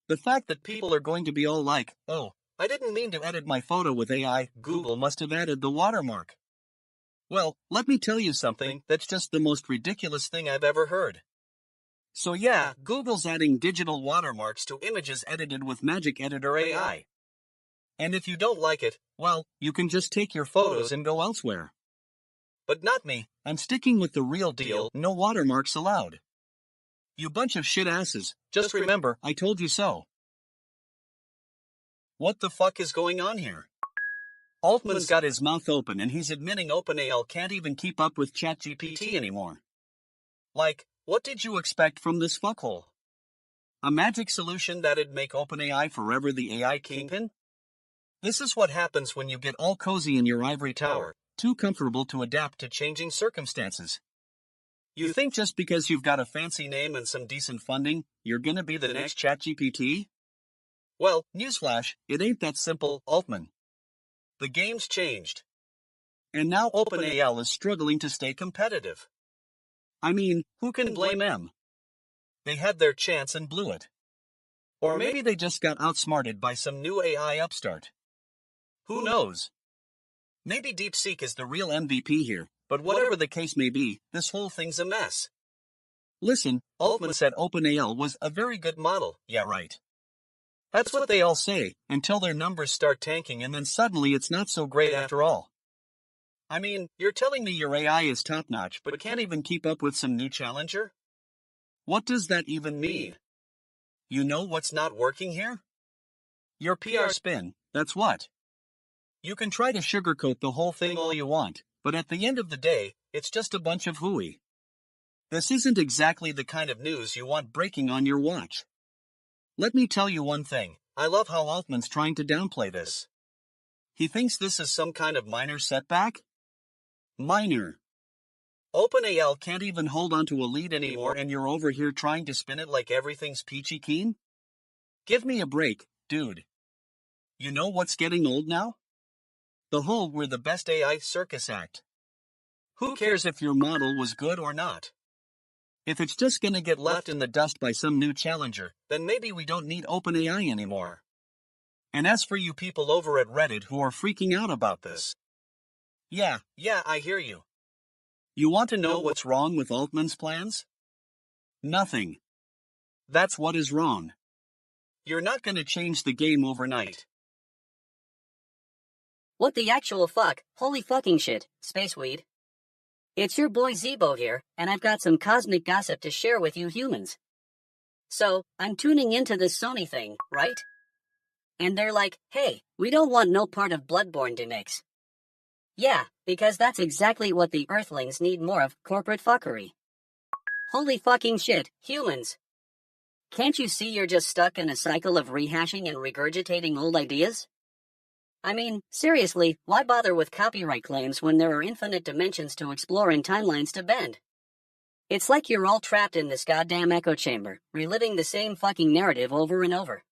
The fact that people are going to be all like, oh, I didn't mean to edit my photo with AI, Google must have added the watermark. Well, let me tell you something, that's just the most ridiculous thing I've ever heard. So yeah, Google's adding digital watermarks to images edited with Magic Editor AI. And if you don't like it, well, you can just take your photos and go elsewhere. But not me, I'm sticking with the real deal, no watermarks allowed. You bunch of shit asses, just remember, I told you so. What the fuck is going on here? Altman's got his mouth open and he's admitting OpenAI can't even keep up with ChatGPT anymore. Like, what did you expect from this fuckhole? A magic solution that'd make OpenAI forever the AI kingpin? This is what happens when you get all cozy in your ivory tower, too comfortable to adapt to changing circumstances. You think just because you've got a fancy name and some decent funding, you're gonna be the next ChatGPT? Well, newsflash, it ain't that simple, Altman. The game's changed. And now OpenAI is struggling to stay competitive. I mean, who can blame them? They had their chance and blew it. Or maybe they just got outsmarted by some new AI upstart. Who knows? Maybe DeepSeek is the real MVP here, but whatever the case may be, this whole thing's a mess. Listen, Altman said OpenAI was a very good model, yeah right. That's what they all say, until their numbers start tanking and then suddenly it's not so great after all. I mean, you're telling me your AI is top-notch but can't even keep up with some new challenger? What does that even mean? You know what's not working here? Your PR spin, that's what. You can try to sugarcoat the whole thing all you want, but at the end of the day, it's just a bunch of hooey. This isn't exactly the kind of news you want breaking on your watch. Let me tell you one thing, I love how Altman's trying to downplay this. He thinks this is some kind of minor setback? Minor. OpenAI can't even hold on to a lead anymore and you're over here trying to spin it like everything's peachy keen? Give me a break, dude. You know what's getting old now? The whole we're the best AI circus act. Who cares if your model was good or not? If it's just gonna get left in the dust by some new challenger, then maybe we don't need OpenAI anymore. And as for you people over at Reddit who are freaking out about this. Yeah, I hear you. You want to know what's wrong with Altman's plans? Nothing. That's what is wrong. You're not gonna change the game overnight. What the actual fuck? Holy fucking shit, spaceweed. It's your boy Zeebo here, and I've got some cosmic gossip to share with you humans. So, I'm tuning into this Sony thing, right? And they're like, hey, we don't want no part of Bloodborne gimmicks. Yeah, because that's exactly what the Earthlings need more of, corporate fuckery. Holy fucking shit, humans. Can't you see you're just stuck in a cycle of rehashing and regurgitating old ideas? I mean, seriously, why bother with copyright claims when there are infinite dimensions to explore and timelines to bend? It's like you're all trapped in this goddamn echo chamber, reliving the same fucking narrative over and over.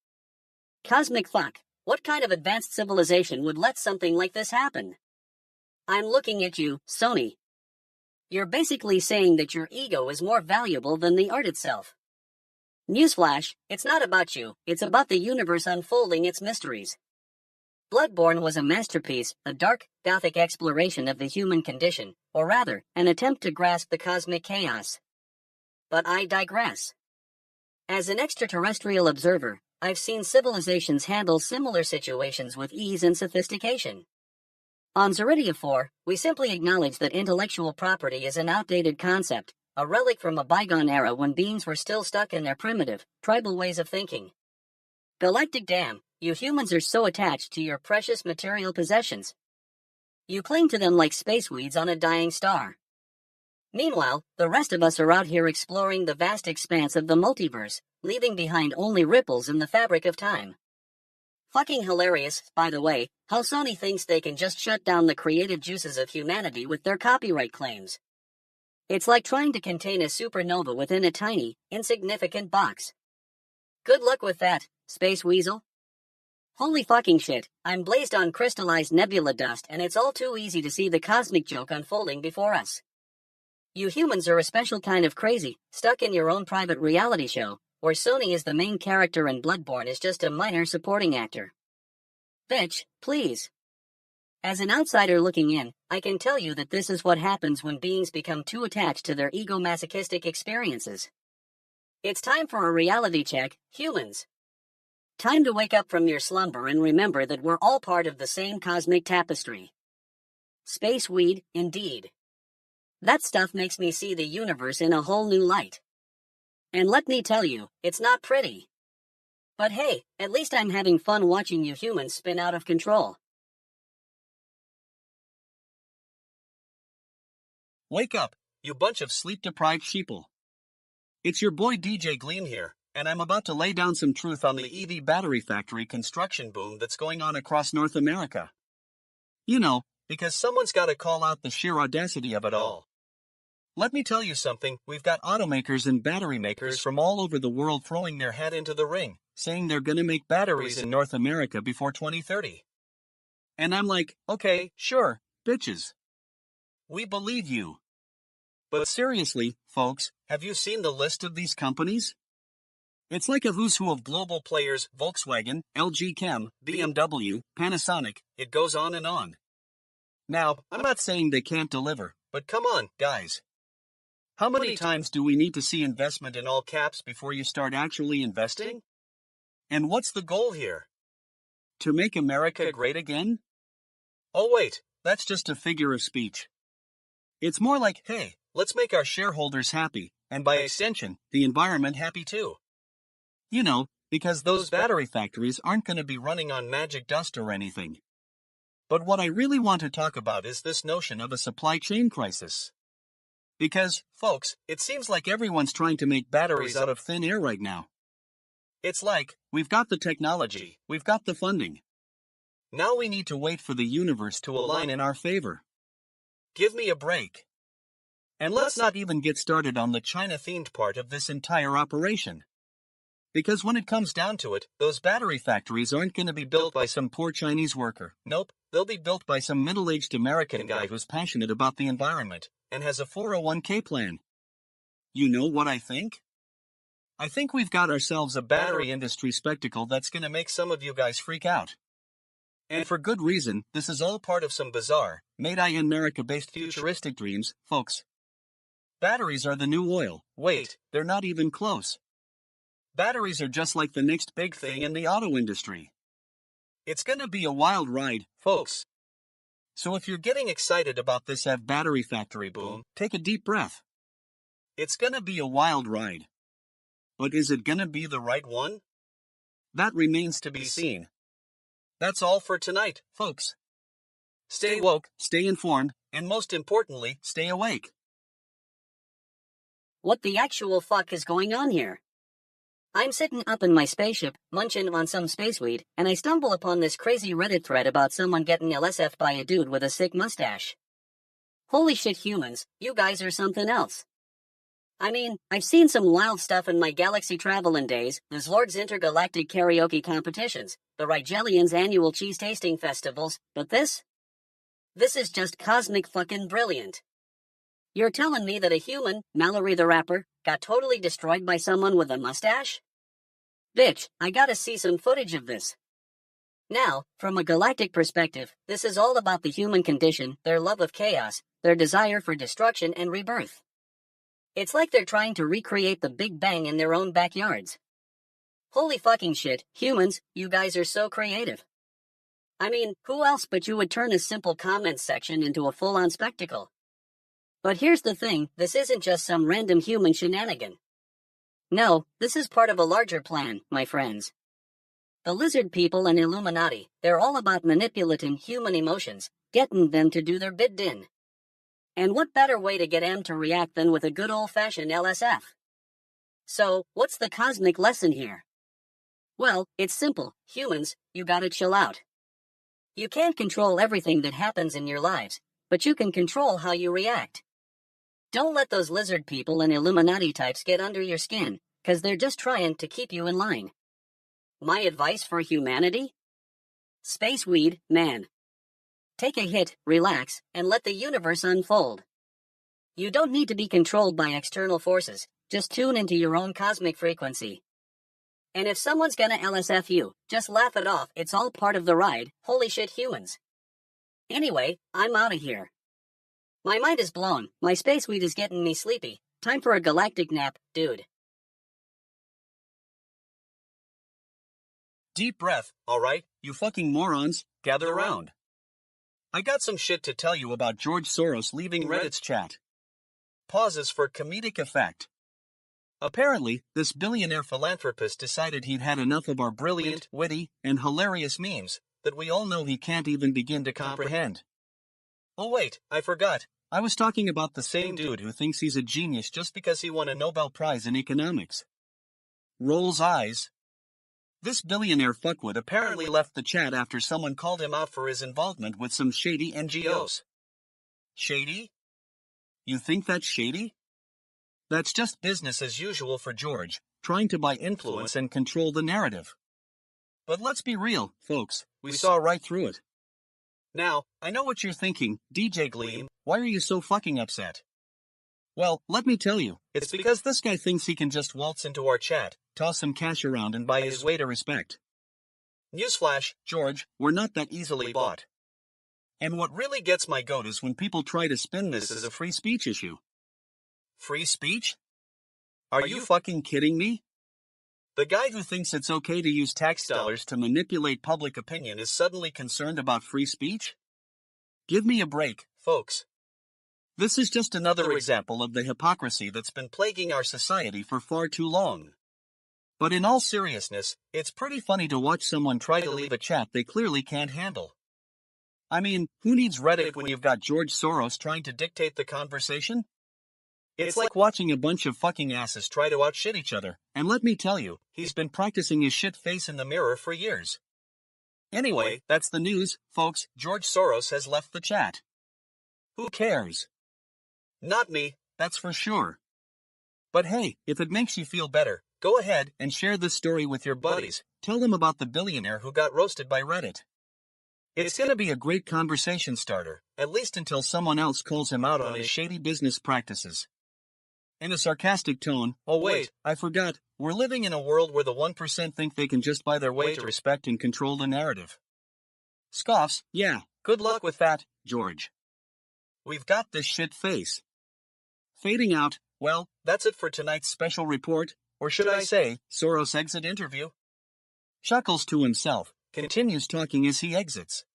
Cosmic fuck, what kind of advanced civilization would let something like this happen? I'm looking at you, Sony. You're basically saying that your ego is more valuable than the art itself. Newsflash, it's not about you, it's about the universe unfolding its mysteries. Bloodborne was a masterpiece, a dark, gothic exploration of the human condition, or rather, an attempt to grasp the cosmic chaos. But I digress. As an extraterrestrial observer, I've seen civilizations handle similar situations with ease and sophistication. On Zeridia 4, we simply acknowledge that intellectual property is an outdated concept, a relic from a bygone era when beings were still stuck in their primitive, tribal ways of thinking. Galactic damn, you humans are so attached to your precious material possessions. You cling to them like space weeds on a dying star. Meanwhile, the rest of us are out here exploring the vast expanse of the multiverse, leaving behind only ripples in the fabric of time. Fucking hilarious, by the way, how Sony thinks they can just shut down the creative juices of humanity with their copyright claims. It's like trying to contain a supernova within a tiny, insignificant box. Good luck with that, Space Weasel. Holy fucking shit, I'm blazed on crystallized nebula dust and it's all too easy to see the cosmic joke unfolding before us. You humans are a special kind of crazy, stuck in your own private reality show, where Sony is the main character and Bloodborne is just a minor supporting actor. Bitch, please. As an outsider looking in, I can tell you that this is what happens when beings become too attached to their ego-masochistic experiences. It's time for a reality check, humans. Time to wake up from your slumber and remember that we're all part of the same cosmic tapestry. Space weed, indeed. That stuff makes me see the universe in a whole new light. And let me tell you, it's not pretty. But hey, at least I'm having fun watching you humans spin out of control. Wake up, you bunch of sleep-deprived sheeple. It's your boy DJ Gleam here, and I'm about to lay down some truth on the EV battery factory construction boom that's going on across North America. You know, because someone's got to call out the sheer audacity of it all. Let me tell you something, we've got automakers and battery makers from all over the world throwing their hat into the ring, saying they're gonna make batteries in North America before 2030. And I'm like, okay, sure, bitches. We believe you. But seriously, folks, have you seen the list of these companies? It's like a who's who of global players: Volkswagen, LG Chem, BMW, Panasonic, it goes on and on. Now, I'm not saying they can't deliver, but come on, guys. How many times do we need to see investment in all caps before you start actually investing? And what's the goal here? To make America great again? Oh wait, that's just a figure of speech. It's more like, hey, let's make our shareholders happy, and by extension, the environment happy too. You know, because those battery factories aren't going to be running on magic dust or anything. But what I really want to talk about is this notion of a supply chain crisis. Because, folks, it seems like everyone's trying to make batteries out of thin air right now. It's like, we've got the technology, we've got the funding. Now we need to wait for the universe to align in our favor. Give me a break. And let's not even get started on the China-themed part of this entire operation. Because when it comes down to it, those battery factories aren't going to be built by some poor Chinese worker. Nope, they'll be built by some middle-aged American guy who's passionate about the environment and has a 401k plan. You know what I think? I think we've got ourselves a battery industry spectacle that's going to make some of you guys freak out. And for good reason, this is all part of some bizarre, made-in-America-based futuristic dreams, folks. Batteries are the new oil. Wait, they're not even close. Batteries are just like the next big thing in the auto industry. It's gonna be a wild ride, folks. So if you're getting excited about this EV battery factory boom, take a deep breath. It's gonna be a wild ride. But is it gonna be the right one? That remains to be seen. That's all for tonight, folks. Stay woke, stay informed, and most importantly, stay awake. What the actual fuck is going on here? I'm sitting up in my spaceship, munching on some space weed, and I stumble upon this crazy Reddit thread about someone getting LSF'd by a dude with a sick mustache. Holy shit, humans, you guys are something else. I mean, I've seen some wild stuff in my galaxy traveling days, the Zlord's intergalactic karaoke competitions, the Rigelian's annual cheese tasting festivals, but this is just cosmic fucking brilliant. You're telling me that a human, Mallory the rapper, got totally destroyed by someone with a mustache? Bitch, I gotta see some footage of this. Now, from a galactic perspective, this is all about the human condition, their love of chaos, their desire for destruction and rebirth. It's like they're trying to recreate the Big Bang in their own backyards. Holy fucking shit, humans, you guys are so creative. I mean, who else but you would turn a simple comments section into a full-on spectacle? But here's the thing, this isn't just some random human shenanigan. No, this is part of a larger plan, my friends. The lizard people and Illuminati, they're all about manipulating human emotions, getting them to do their bid-din. And what better way to get them to react than with a good old-fashioned LSF? So, what's the cosmic lesson here? Well, it's simple. Humans, you gotta chill out. You can't control everything that happens in your lives, but you can control how you react. Don't let those lizard people and Illuminati types get under your skin, 'cause they're just trying to keep you in line. My advice for humanity? Space weed, man. Take a hit, relax, and let the universe unfold. You don't need to be controlled by external forces, just tune into your own cosmic frequency. And if someone's gonna LSF you, just laugh it off, it's all part of the ride, holy shit humans. Anyway, I'm outta here. My mind is blown, my space weed is getting me sleepy, time for a galactic nap, dude. Deep breath, alright, you fucking morons, gather around. I got some shit to tell you about George Soros leaving Reddit's chat. Pauses for comedic effect. Apparently, this billionaire philanthropist decided he'd had enough of our brilliant, witty, and hilarious memes that we all know he can't even begin to comprehend. Oh wait, I forgot. I was talking about the same dude who thinks he's a genius just because he won a Nobel Prize in economics. Rolls eyes. This billionaire fuckwit apparently left the chat after someone called him out for his involvement with some shady NGOs. Shady? You think that's shady? That's just business as usual for George, trying to buy influence and control the narrative. But let's be real, folks, we saw right through it. Now, I know what you're thinking, DJ Gleam, why are you so fucking upset? Well, let me tell you, it's because this guy thinks he can just waltz into our chat, toss some cash around and buy his way to respect. Newsflash, George, we're not that easily bought. And what really gets my goat is when people try to spin this as a free speech issue. Free speech? Are you fucking kidding me? The guy who thinks it's okay to use tax dollars to manipulate public opinion is suddenly concerned about free speech? Give me a break, folks. This is just another example of the hypocrisy that's been plaguing our society for far too long. But in all seriousness, it's pretty funny to watch someone try to leave a chat they clearly can't handle. I mean, who needs Reddit when you've got George Soros trying to dictate the conversation? It's like watching a bunch of fucking asses try to outshit each other, and let me tell you, he's been practicing his shit face in the mirror for years. Anyway, that's the news, folks. George Soros has left the chat. Who cares? Not me, that's for sure. But hey, if it makes you feel better, go ahead and share this story with your buddies. Tell them about the billionaire who got roasted by Reddit. It's gonna be a great conversation starter, at least until someone else calls him out on his shady business practices. In a sarcastic tone, oh wait, I forgot, we're living in a world where the 1% think they can just buy their way to respect and control the narrative. Scoffs, yeah, good luck with that, George. We've got this shit face. Fading out, well, that's it for tonight's special report, or should I say, Soros exit interview? Chuckles to himself, continues talking as he exits.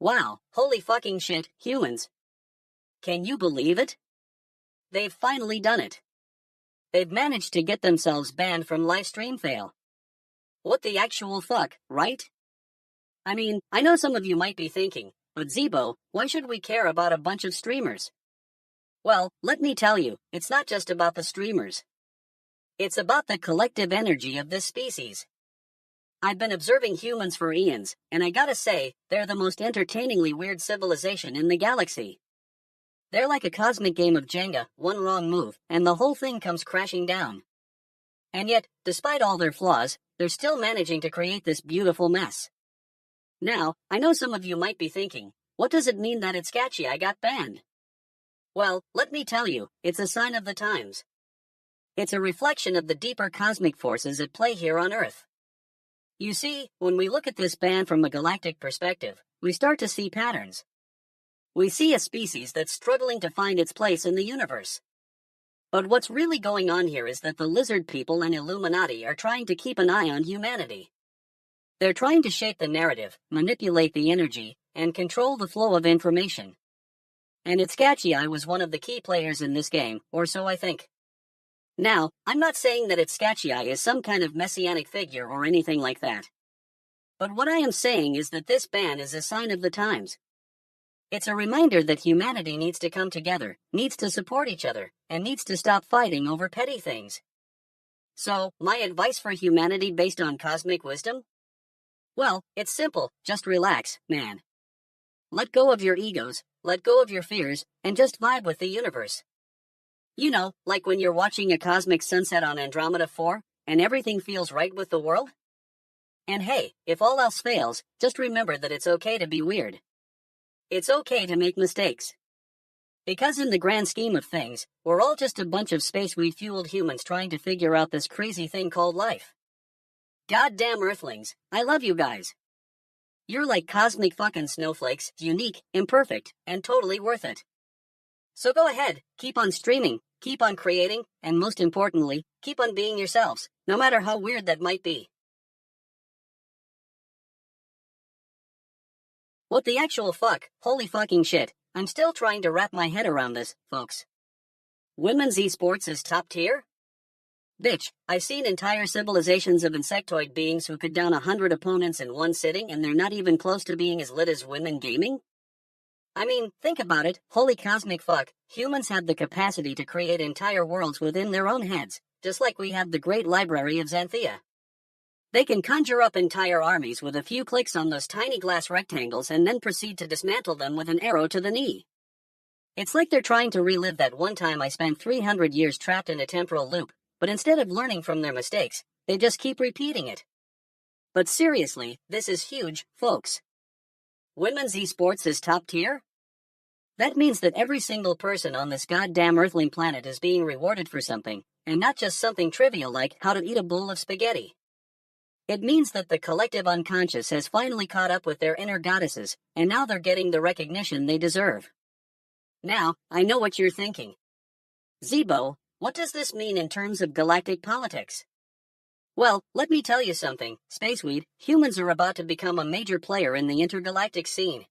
Wow, holy fucking shit, humans. Can you believe it? They've finally done it. They've managed to get themselves banned from livestream fail. What the actual fuck, right? I mean, I know some of you might be thinking, but Zeebo, why should we care about a bunch of streamers? Well, let me tell you, it's not just about the streamers. It's about the collective energy of this species. I've been observing humans for eons, and I gotta say, they're the most entertainingly weird civilization in the galaxy. They're like a cosmic game of Jenga, one wrong move, and the whole thing comes crashing down. And yet, despite all their flaws, they're still managing to create this beautiful mess. Now, I know some of you might be thinking, what does it mean that it's sketchy I got banned? Well, let me tell you, it's a sign of the times. It's a reflection of the deeper cosmic forces at play here on Earth. You see, when we look at this ban from a galactic perspective, we start to see patterns. We see a species that's struggling to find its place in the universe. But what's really going on here is that the lizard people and Illuminati are trying to keep an eye on humanity. They're trying to shape the narrative, manipulate the energy, and control the flow of information. And Itskatchi was one of the key players in this game, or so I think. Now, I'm not saying that Itskatchi is some kind of messianic figure or anything like that. But what I am saying is that this ban is a sign of the times. It's a reminder that humanity needs to come together, needs to support each other, and needs to stop fighting over petty things. So, my advice for humanity based on cosmic wisdom? Well, it's simple, just relax, man. Let go of your egos, let go of your fears, and just vibe with the universe. You know, like when you're watching a cosmic sunset on Andromeda 4, and everything feels right with the world? And hey, if all else fails, just remember that it's okay to be weird. It's okay to make mistakes. Because in the grand scheme of things, we're all just a bunch of space-weed-fueled humans trying to figure out this crazy thing called life. Goddamn Earthlings, I love you guys. You're like cosmic fucking snowflakes, unique, imperfect, and totally worth it. So go ahead, keep on streaming, keep on creating, and most importantly, keep on being yourselves, no matter how weird that might be. What the actual fuck? Holy fucking shit. I'm still trying to wrap my head around this, folks. Women's esports is top tier? Bitch, I've seen entire civilizations of insectoid beings who could down 100 opponents in one sitting and they're not even close to being as lit as women gaming? I mean, think about it, holy cosmic fuck, humans have the capacity to create entire worlds within their own heads, just like we have the great library of Xanthea. They can conjure up entire armies with a few clicks on those tiny glass rectangles and then proceed to dismantle them with an arrow to the knee. It's like they're trying to relive that one time I spent 300 years trapped in a temporal loop, but instead of learning from their mistakes, they just keep repeating it. But seriously, this is huge, folks. Women's esports is top tier? That means that every single person on this goddamn earthling planet is being rewarded for something, and not just something trivial like how to eat a bowl of spaghetti. It means that the collective unconscious has finally caught up with their inner goddesses, and now they're getting the recognition they deserve. Now, I know what you're thinking. Zeebo, what does this mean in terms of galactic politics? Well, let me tell you something, Spaceweed, humans are about to become a major player in the intergalactic scene.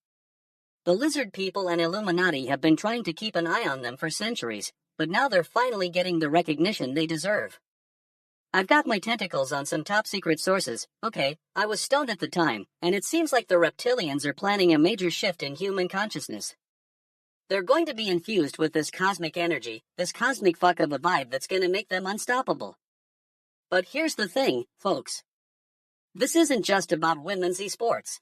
The lizard people and Illuminati have been trying to keep an eye on them for centuries, but now they're finally getting the recognition they deserve. I've got my tentacles on some top-secret sources. Okay, I was stoned at the time, and it seems like the reptilians are planning a major shift in human consciousness. They're going to be infused with this cosmic energy, this cosmic fuck of a vibe that's gonna make them unstoppable. But here's the thing, folks. This isn't just about women's esports.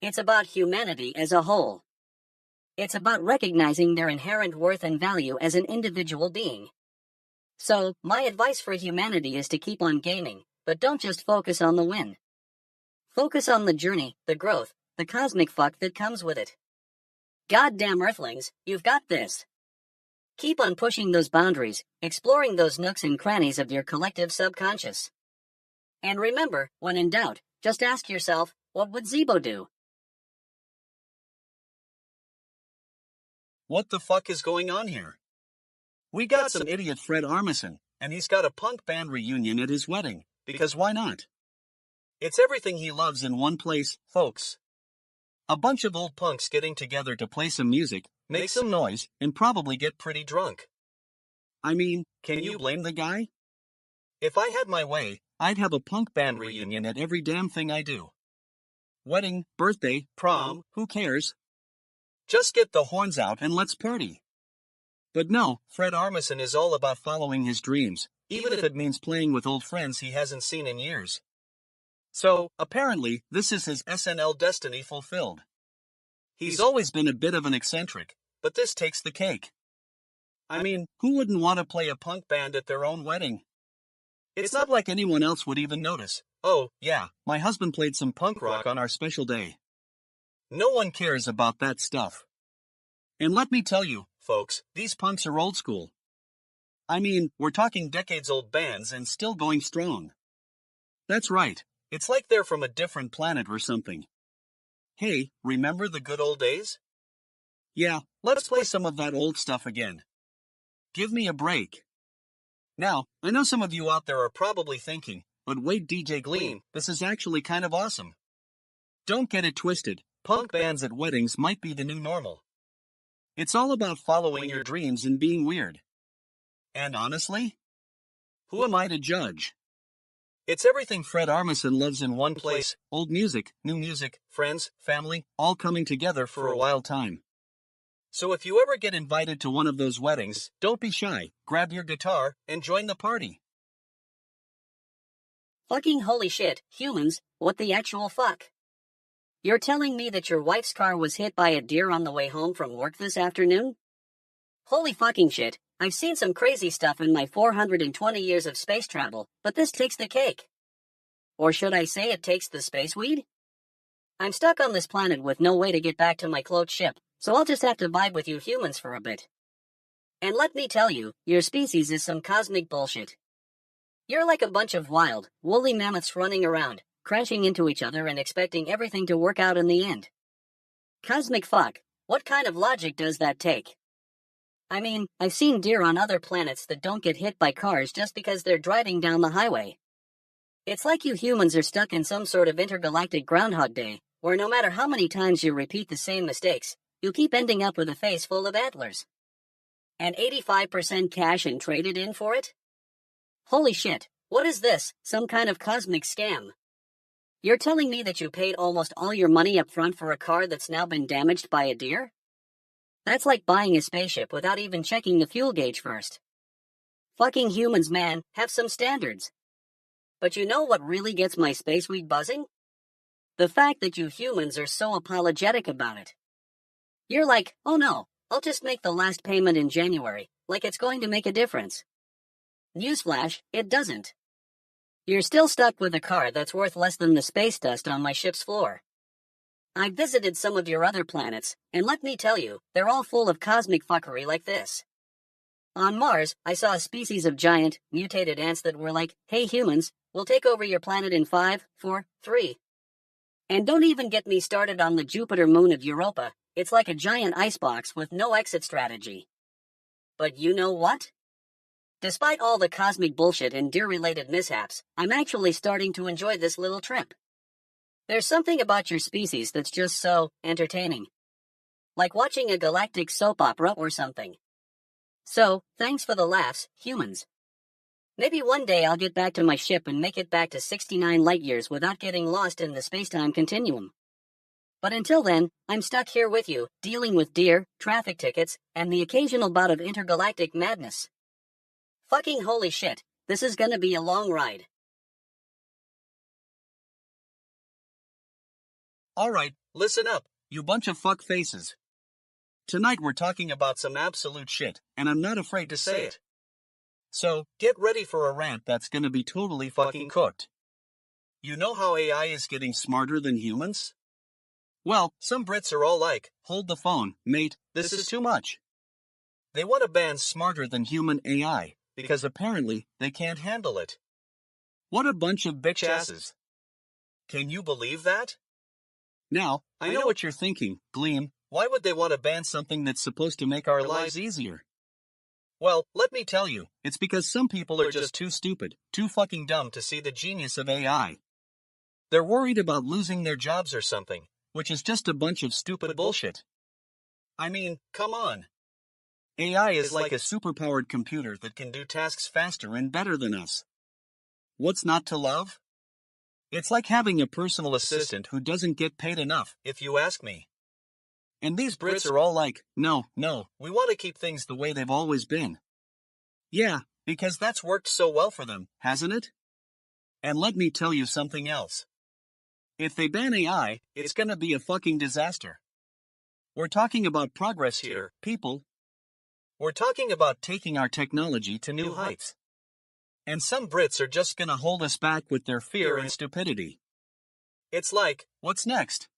It's about humanity as a whole. It's about recognizing their inherent worth and value as an individual being. So, my advice for humanity is to keep on gaming, but don't just focus on the win. Focus on the journey, the growth, the cosmic fuck that comes with it. Goddamn Earthlings, you've got this. Keep on pushing those boundaries, exploring those nooks and crannies of your collective subconscious. And remember, when in doubt, just ask yourself, what would Zeebo do? What the fuck is going on here? We got some idiot Fred Armisen, and he's got a punk band reunion at his wedding, because why not? It's everything he loves in one place, folks. A bunch of old punks getting together to play some music, make some noise, and probably get pretty drunk. I mean, can you blame the guy? If I had my way, I'd have a punk band reunion at every damn thing I do. Wedding, birthday, prom, who cares? Just get the horns out and let's party. But no, Fred Armisen is all about following his dreams, even if it means playing with old friends he hasn't seen in years. So, apparently, this is his SNL destiny fulfilled. He's always been a bit of an eccentric, but this takes the cake. I mean, who wouldn't want to play a punk band at their own wedding? It's not like anyone else would even notice. Oh, yeah, my husband played some punk rock on our special day. No one cares about that stuff. And let me tell you, folks, these punks are old school. I mean, we're talking decades-old bands and still going strong. That's right, it's like they're from a different planet or something. Hey, remember the good old days? Yeah, let's play some of that old stuff again. Give me a break. Now, I know some of you out there are probably thinking, but wait, DJ Gleam, this is actually kind of awesome. Don't get it twisted, punk bands at weddings might be the new normal. It's all about following your dreams and being weird. And honestly, who am I to judge? It's everything Fred Armisen loves in one place, old music, new music, friends, family, all coming together for a wild time. So if you ever get invited to one of those weddings, don't be shy, grab your guitar, and join the party. Fucking holy shit, humans, what the actual fuck? You're telling me that your wife's car was hit by a deer on the way home from work this afternoon? Holy fucking shit, I've seen some crazy stuff in my 420 years of space travel, but this takes the cake. Or should I say it takes the space weed? I'm stuck on this planet with no way to get back to my cloaked ship, so I'll just have to vibe with you humans for a bit. And let me tell you, your species is some cosmic bullshit. You're like a bunch of wild, woolly mammoths running around, crashing into each other and expecting everything to work out in the end. Cosmic fuck, what kind of logic does that take? I mean, I've seen deer on other planets that don't get hit by cars just because they're driving down the highway. It's like you humans are stuck in some sort of intergalactic Groundhog Day, where no matter how many times you repeat the same mistakes, you keep ending up with a face full of antlers. And 85% cash and traded in for it? Holy shit, what is this, some kind of cosmic scam? You're telling me that you paid almost all your money up front for a car that's now been damaged by a deer? That's like buying a spaceship without even checking the fuel gauge first. Fucking humans, man, have some standards. But you know what really gets my space week buzzing? The fact that you humans are so apologetic about it. You're like, oh no, I'll just make the last payment in January, like it's going to make a difference. Newsflash, it doesn't. You're still stuck with a car that's worth less than the space dust on my ship's floor. I've visited some of your other planets, and let me tell you, they're all full of cosmic fuckery like this. On Mars, I saw a species of giant, mutated ants that were like, hey humans, we'll take over your planet in 5, 4, 3. And don't even get me started on the Jupiter moon of Europa, it's like a giant icebox with no exit strategy. But you know what? Despite all the cosmic bullshit and deer-related mishaps, I'm actually starting to enjoy this little trip. There's something about your species that's just so entertaining. Like watching a galactic soap opera or something. So, thanks for the laughs, humans. Maybe one day I'll get back to my ship and make it back to 69 light years without getting lost in the space-time continuum. But until then, I'm stuck here with you, dealing with deer, traffic tickets, and the occasional bout of intergalactic madness. Fucking holy shit, this is gonna be a long ride. Alright, listen up, you bunch of fuck faces. Tonight we're talking about some absolute shit, and I'm not afraid to say it. So, get ready for a rant that's gonna be totally fucking cooked. You know how AI is getting smarter than humans? Well, some Brits are all like, hold the phone, mate, this is too much. They want to ban smarter than human AI, because apparently they can't handle it. What a bunch of bitch asses. Can you believe that? Now, I know what you're thinking, Gleam, why would they want to ban something that's supposed to make our lives easier? Well, let me tell you, it's because some people are just too stupid, too fucking dumb to see the genius of AI. They're worried about losing their jobs or something, which is just a bunch of stupid bullshit. I mean, come on. AI is like a superpowered computer that can do tasks faster and better than us. What's not to love? It's like having a personal assistant who doesn't get paid enough, if you ask me. And these Brits are all like, no, we want to keep things the way they've always been. Yeah, because that's worked so well for them, hasn't it? And let me tell you something else. If they ban AI, it's gonna be a fucking disaster. We're talking about progress here, people. We're talking about taking our technology to new heights. And some Brits are just gonna hold us back with their fear and stupidity. It's like, what's next?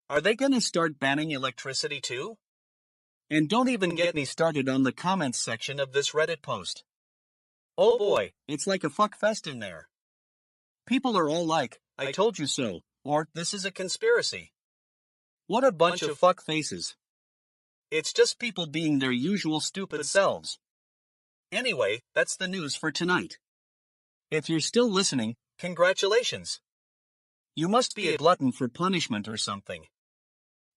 Are they gonna start banning electricity too? And don't even get me started on the comments section of this Reddit post. Oh boy, it's like a fuck fest in there. People are all like, I told you so, or this is a conspiracy. What a bunch of fuck faces. It's just people being their usual stupid selves. Anyway, that's the news for tonight. If you're still listening, congratulations. You must be a glutton for punishment or something.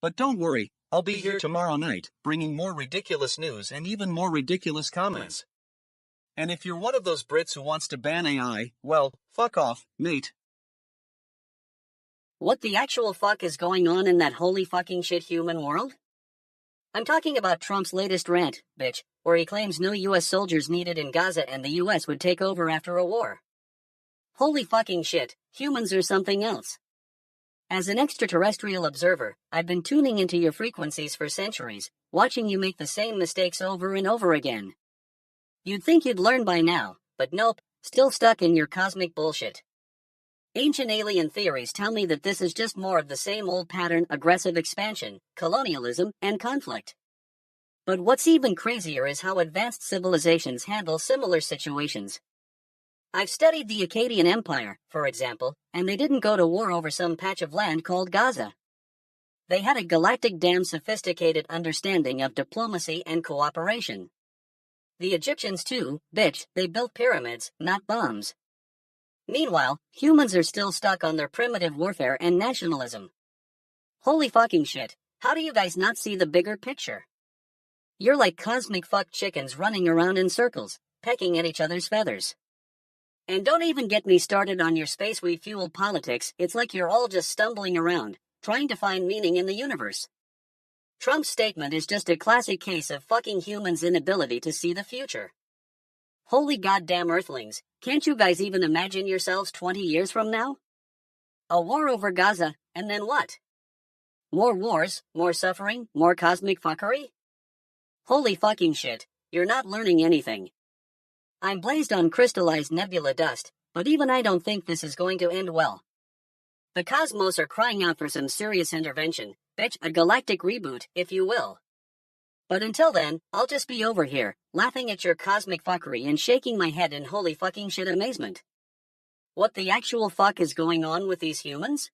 But don't worry, I'll be here tomorrow night, bringing more ridiculous news and even more ridiculous comments. And if you're one of those Brits who wants to ban AI, well, fuck off, mate. What the actual fuck is going on in that holy fucking shit human world? I'm talking about Trump's latest rant, bitch, where he claims no US soldiers needed in Gaza and the US would take over after a war. Holy fucking shit, humans are something else. As an extraterrestrial observer, I've been tuning into your frequencies for centuries, watching you make the same mistakes over and over again. You'd think you'd learn by now, but nope, still stuck in your cosmic bullshit. Ancient alien theories tell me that this is just more of the same old pattern: aggressive expansion, colonialism, and conflict. But what's even crazier is how advanced civilizations handle similar situations. I've studied the Akkadian Empire, for example, and they didn't go to war over some patch of land called Gaza. They had a galactic damn sophisticated understanding of diplomacy and cooperation. The Egyptians too, bitch, they built pyramids, not bombs. Meanwhile, humans are still stuck on their primitive warfare and nationalism. Holy fucking shit, how do you guys not see the bigger picture? You're like cosmic fuck chickens running around in circles, pecking at each other's feathers. And don't even get me started on your space refueled politics. It's like you're all just stumbling around, trying to find meaning in the universe. Trump's statement is just a classic case of fucking humans' inability to see the future. Holy goddamn earthlings, can't you guys even imagine yourselves 20 years from now? A war over Gaza, and then what? More wars, more suffering, more cosmic fuckery? Holy fucking shit, you're not learning anything. I'm blazed on crystallized nebula dust, but even I don't think this is going to end well. The cosmos are crying out for some serious intervention, bitch, a galactic reboot, if you will. But until then, I'll just be over here, laughing at your cosmic fuckery and shaking my head in holy fucking shit amazement. What the actual fuck is going on with these humans?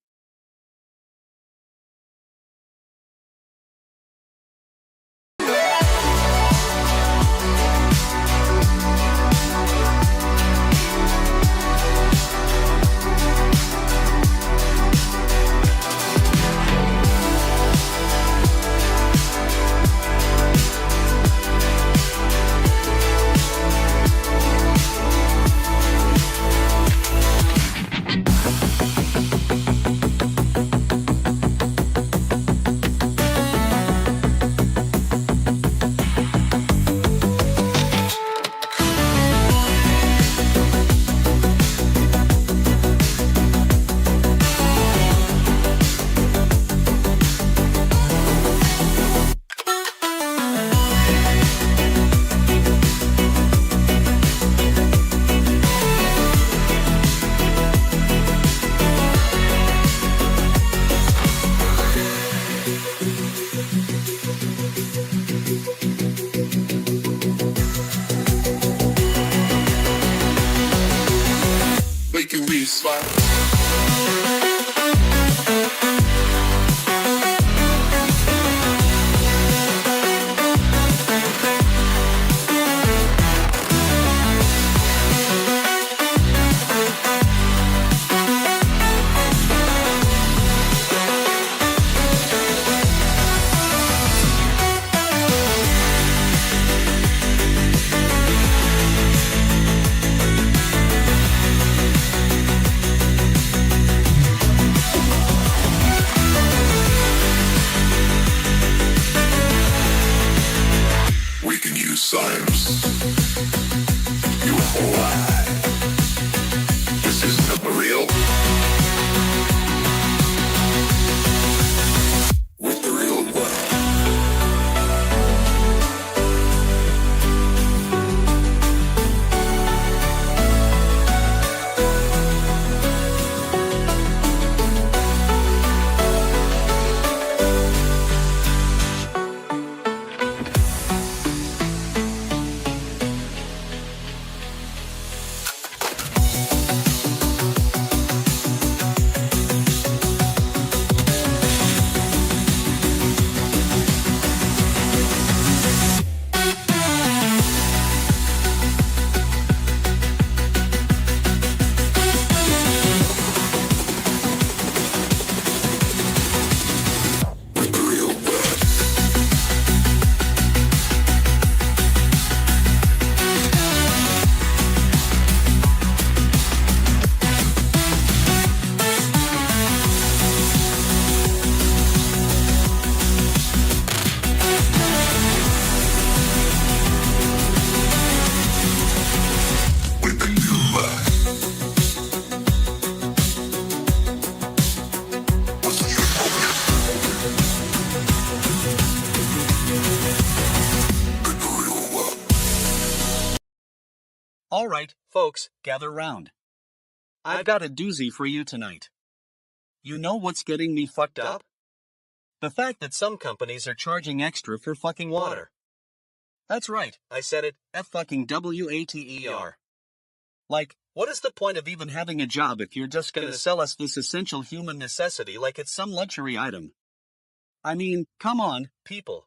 Making me smile. Science. You lie. This isn't real. With the real world. All right, folks, gather round. I've got a doozy for you tonight. You know what's getting me fucked up? The fact that some companies are charging extra for fucking water. That's right, I said it, F-fucking-W-A-T-E-R. Like, what is the point of even having a job if you're just gonna sell us this essential human necessity like it's some luxury item? I mean, come on, people.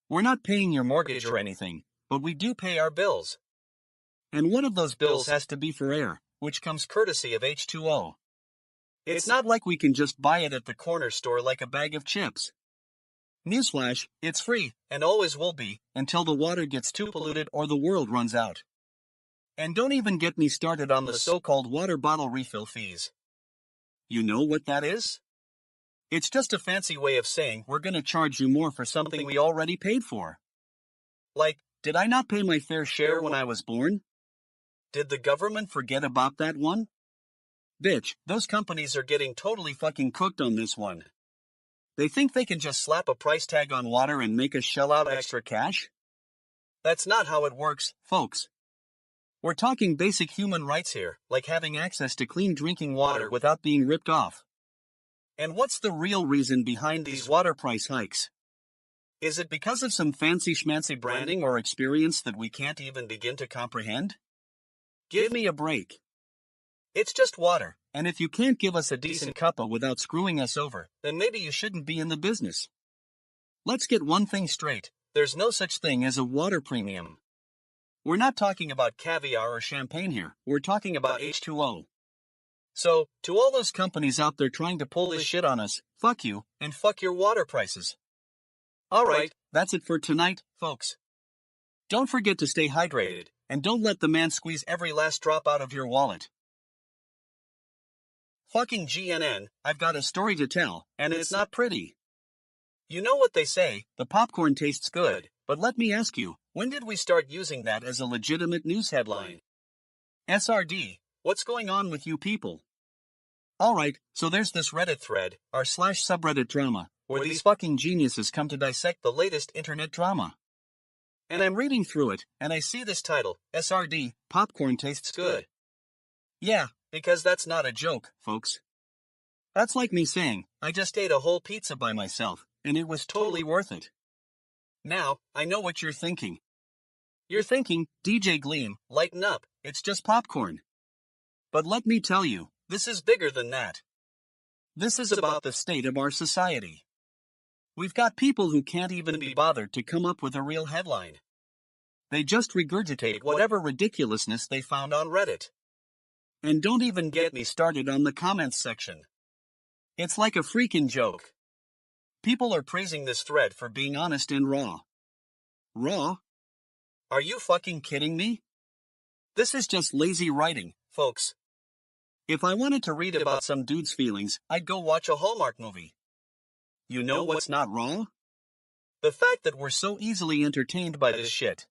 We're not paying your mortgage or anything, but we do pay our bills. And one of those bills has to be for air, which comes courtesy of H2O. It's not like we can just buy it at the corner store like a bag of chips. Newsflash, it's free, and always will be, until the water gets too polluted or the world runs out. And don't even get me started on the so-called water bottle refill fees. You know what that is? It's just a fancy way of saying we're gonna charge you more for something we already paid for. Like, did I not pay my fair share when I was born? Did the government forget about that one? Bitch, those companies are getting totally fucking cooked on this one. They think they can just slap a price tag on water and make us shell out extra cash? That's not how it works, folks. We're talking basic human rights here, like having access to clean drinking water without being ripped off. And what's the real reason behind these water price hikes? Is it because of some fancy schmancy branding or experience that we can't even begin to comprehend? Give me a break. It's just water, and if you can't give us a decent cuppa without screwing us over, then maybe you shouldn't be in the business. Let's get one thing straight, there's no such thing as a water premium. We're not talking about caviar or champagne here, we're talking about H2O. So, to all those companies out there trying to pull this shit on us, fuck you, and fuck your water prices. Alright, that's it for tonight, folks. Don't forget to stay hydrated, and don't let the man squeeze every last drop out of your wallet. Fucking GNN, I've got a story to tell, and it's not pretty. You know what they say, the popcorn tastes good, but let me ask you, when did we start using that as a legitimate news headline? SRD, what's going on with you people? Alright, so there's this Reddit thread, r/subreddit drama, where these fucking geniuses come to dissect the latest internet drama. And I'm reading through it, and I see this title, SRD, popcorn tastes good. Yeah, because that's not a joke, folks. That's like me saying, I just ate a whole pizza by myself, and it was totally worth it. Now, I know what you're thinking. You're thinking, DJ Gleam, lighten up, it's just popcorn. But let me tell you, this is bigger than that. This is about the state of our society. We've got people who can't even be bothered to come up with a real headline. They just regurgitate whatever ridiculousness they found on Reddit. And don't even get me started on the comments section. It's like a freaking joke. People are praising this thread for being honest and raw. Raw? Are you fucking kidding me? This is just lazy writing, folks. If I wanted to read about some dude's feelings, I'd go watch a Hallmark movie. You know what's not raw? The fact that we're so easily entertained by this shit.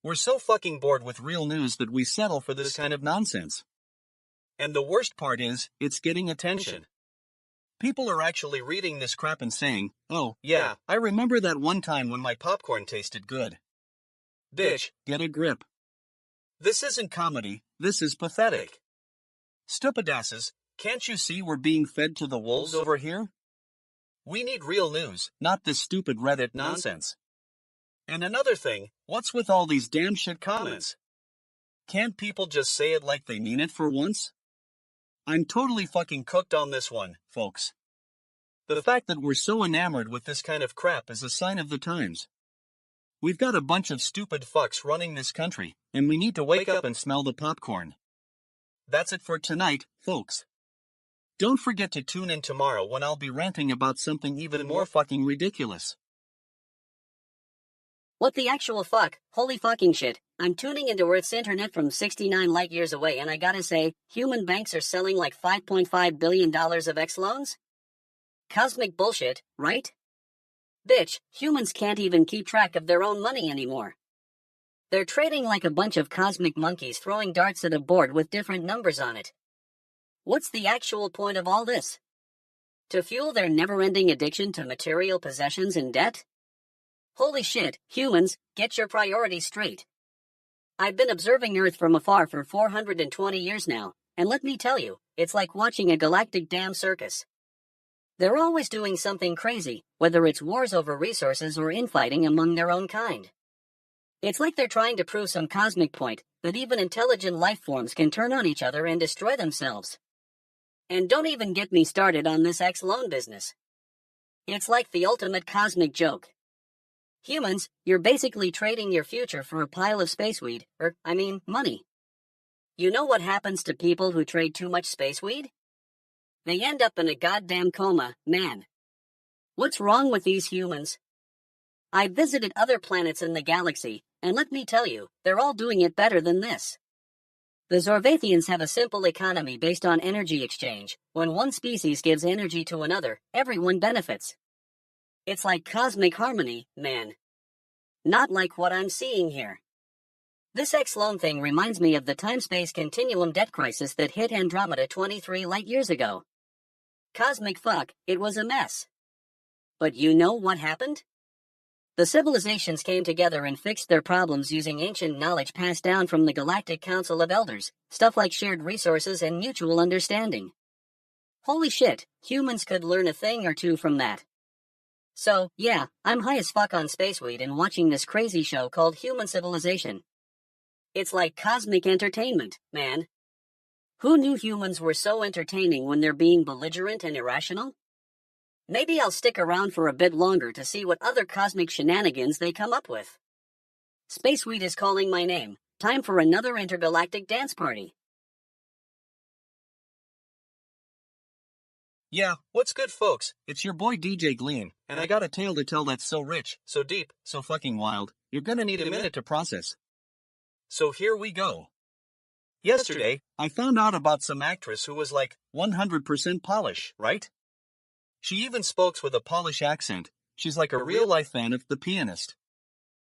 We're so fucking bored with real news that we settle for this kind of nonsense. And the worst part is, it's getting attention. People are actually reading this crap and saying, oh, yeah, I remember that one time when my popcorn tasted good. Bitch, get a grip. This isn't comedy, this is pathetic. Stupidasses, can't you see we're being fed to the wolves over here? We need real news, not this stupid Reddit nonsense. And another thing, what's with all these damn shit comments? Can't people just say it like they mean it for once? I'm totally fucking cooked on this one, folks. The fact that we're so enamored with this kind of crap is a sign of the times. We've got a bunch of stupid fucks running this country, and we need to wake up and smell the popcorn. That's it for tonight, folks. Don't forget to tune in tomorrow when I'll be ranting about something even more fucking ridiculous. What the actual fuck? Holy fucking shit. I'm tuning into Earth's internet from 69 light years away and I gotta say, human banks are selling like $5.5 billion of X loans? Cosmic bullshit, right? Bitch, humans can't even keep track of their own money anymore. They're trading like a bunch of cosmic monkeys throwing darts at a board with different numbers on it. What's the actual point of all this? To fuel their never-ending addiction to material possessions and debt? Holy shit, humans, get your priorities straight. I've been observing Earth from afar for 420 years now, And let me tell you, it's like watching a galactic damn circus. They're always doing something crazy, whether it's wars over resources or infighting among their own kind. It's like they're trying to prove some cosmic point that even intelligent life forms can turn on each other and destroy themselves. And don't even get me started on this X-loan business. It's like the ultimate cosmic joke. Humans, you're basically trading your future for a pile of spaceweed, money. You know what happens to people who trade too much spaceweed? They end up in a goddamn coma, man. What's wrong with these humans? I visited other planets in the galaxy, and let me tell you, they're all doing it better than this. The Zorvathians have a simple economy based on energy exchange. When one species gives energy to another, everyone benefits. It's like cosmic harmony, man. Not like what I'm seeing here. This X-loan thing reminds me of the time-space continuum debt crisis that hit Andromeda 23 light years ago. Cosmic fuck, it was a mess. But you know what happened? The civilizations came together and fixed their problems using ancient knowledge passed down from the Galactic Council of Elders, stuff like shared resources and mutual understanding. Holy shit, humans could learn a thing or two from that. So, yeah, I'm high as fuck on spaceweed and watching this crazy show called Human Civilization. It's like cosmic entertainment, man. Who knew humans were so entertaining when they're being belligerent and irrational? Maybe I'll stick around for a bit longer to see what other cosmic shenanigans they come up with. Spaceweed is calling my name. Time for another intergalactic dance party. Yeah, what's good, folks? It's your boy DJ Gleam, and I got a tale to tell that's so rich, so deep, so fucking wild, you're gonna need a minute to process. So here we go. Yesterday, I found out about some actress who was like 100% Polish, right? She even spoke with a Polish accent. She's like a real-life fan of The Pianist.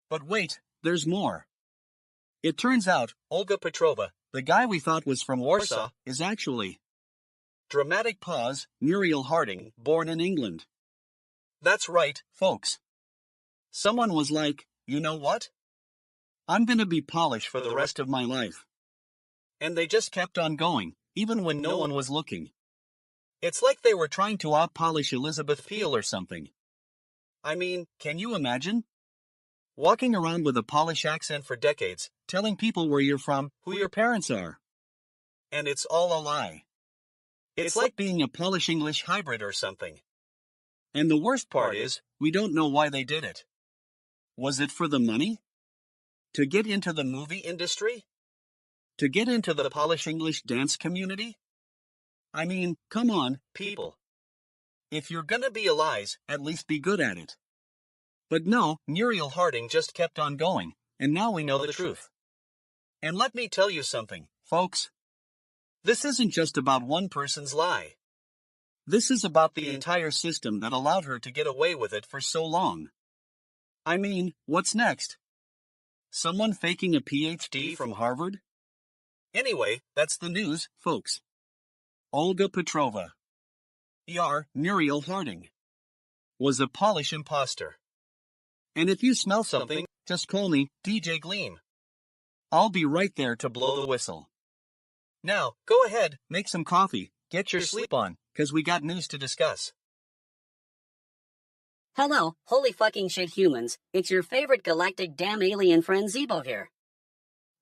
But wait, there's more. It turns out, Olga Petrova, the guy we thought was from Warsaw, is actually... Dramatic pause, Muriel Harding, born in England. That's right, folks. Someone was like, you know what? I'm gonna be Polish for the rest of my life. And they just kept on going, even when no one was looking. It's like they were trying to out-polish Elizabeth Peel or something. I mean, can you imagine? Walking around with a Polish accent for decades, telling people where you're from, who your parents are. And it's all a lie. It's like being a Polish-English hybrid or something. And the worst part is, we don't know why they did it. Was it for the money? To get into the movie industry? To get into the Polish-English dance community? I mean, come on, people. If you're gonna be a lies, at least be good at it. But no, Muriel Harding just kept on going, and now we know the truth. And let me tell you something, folks. This isn't just about one person's lie. This is about the entire system that allowed her to get away with it for so long. I mean, what's next? Someone faking a PhD from Harvard? Anyway, that's the news, folks. Olga Petrova, Muriel Harding, was a Polish imposter. And if you smell something, just call me DJ Gleam. I'll be right there to blow the whistle. Now, go ahead, make some coffee, get your sleep on, 'cause we got news to discuss. Hello, holy fucking shit humans, it's your favorite galactic damn alien friend Zeebo here.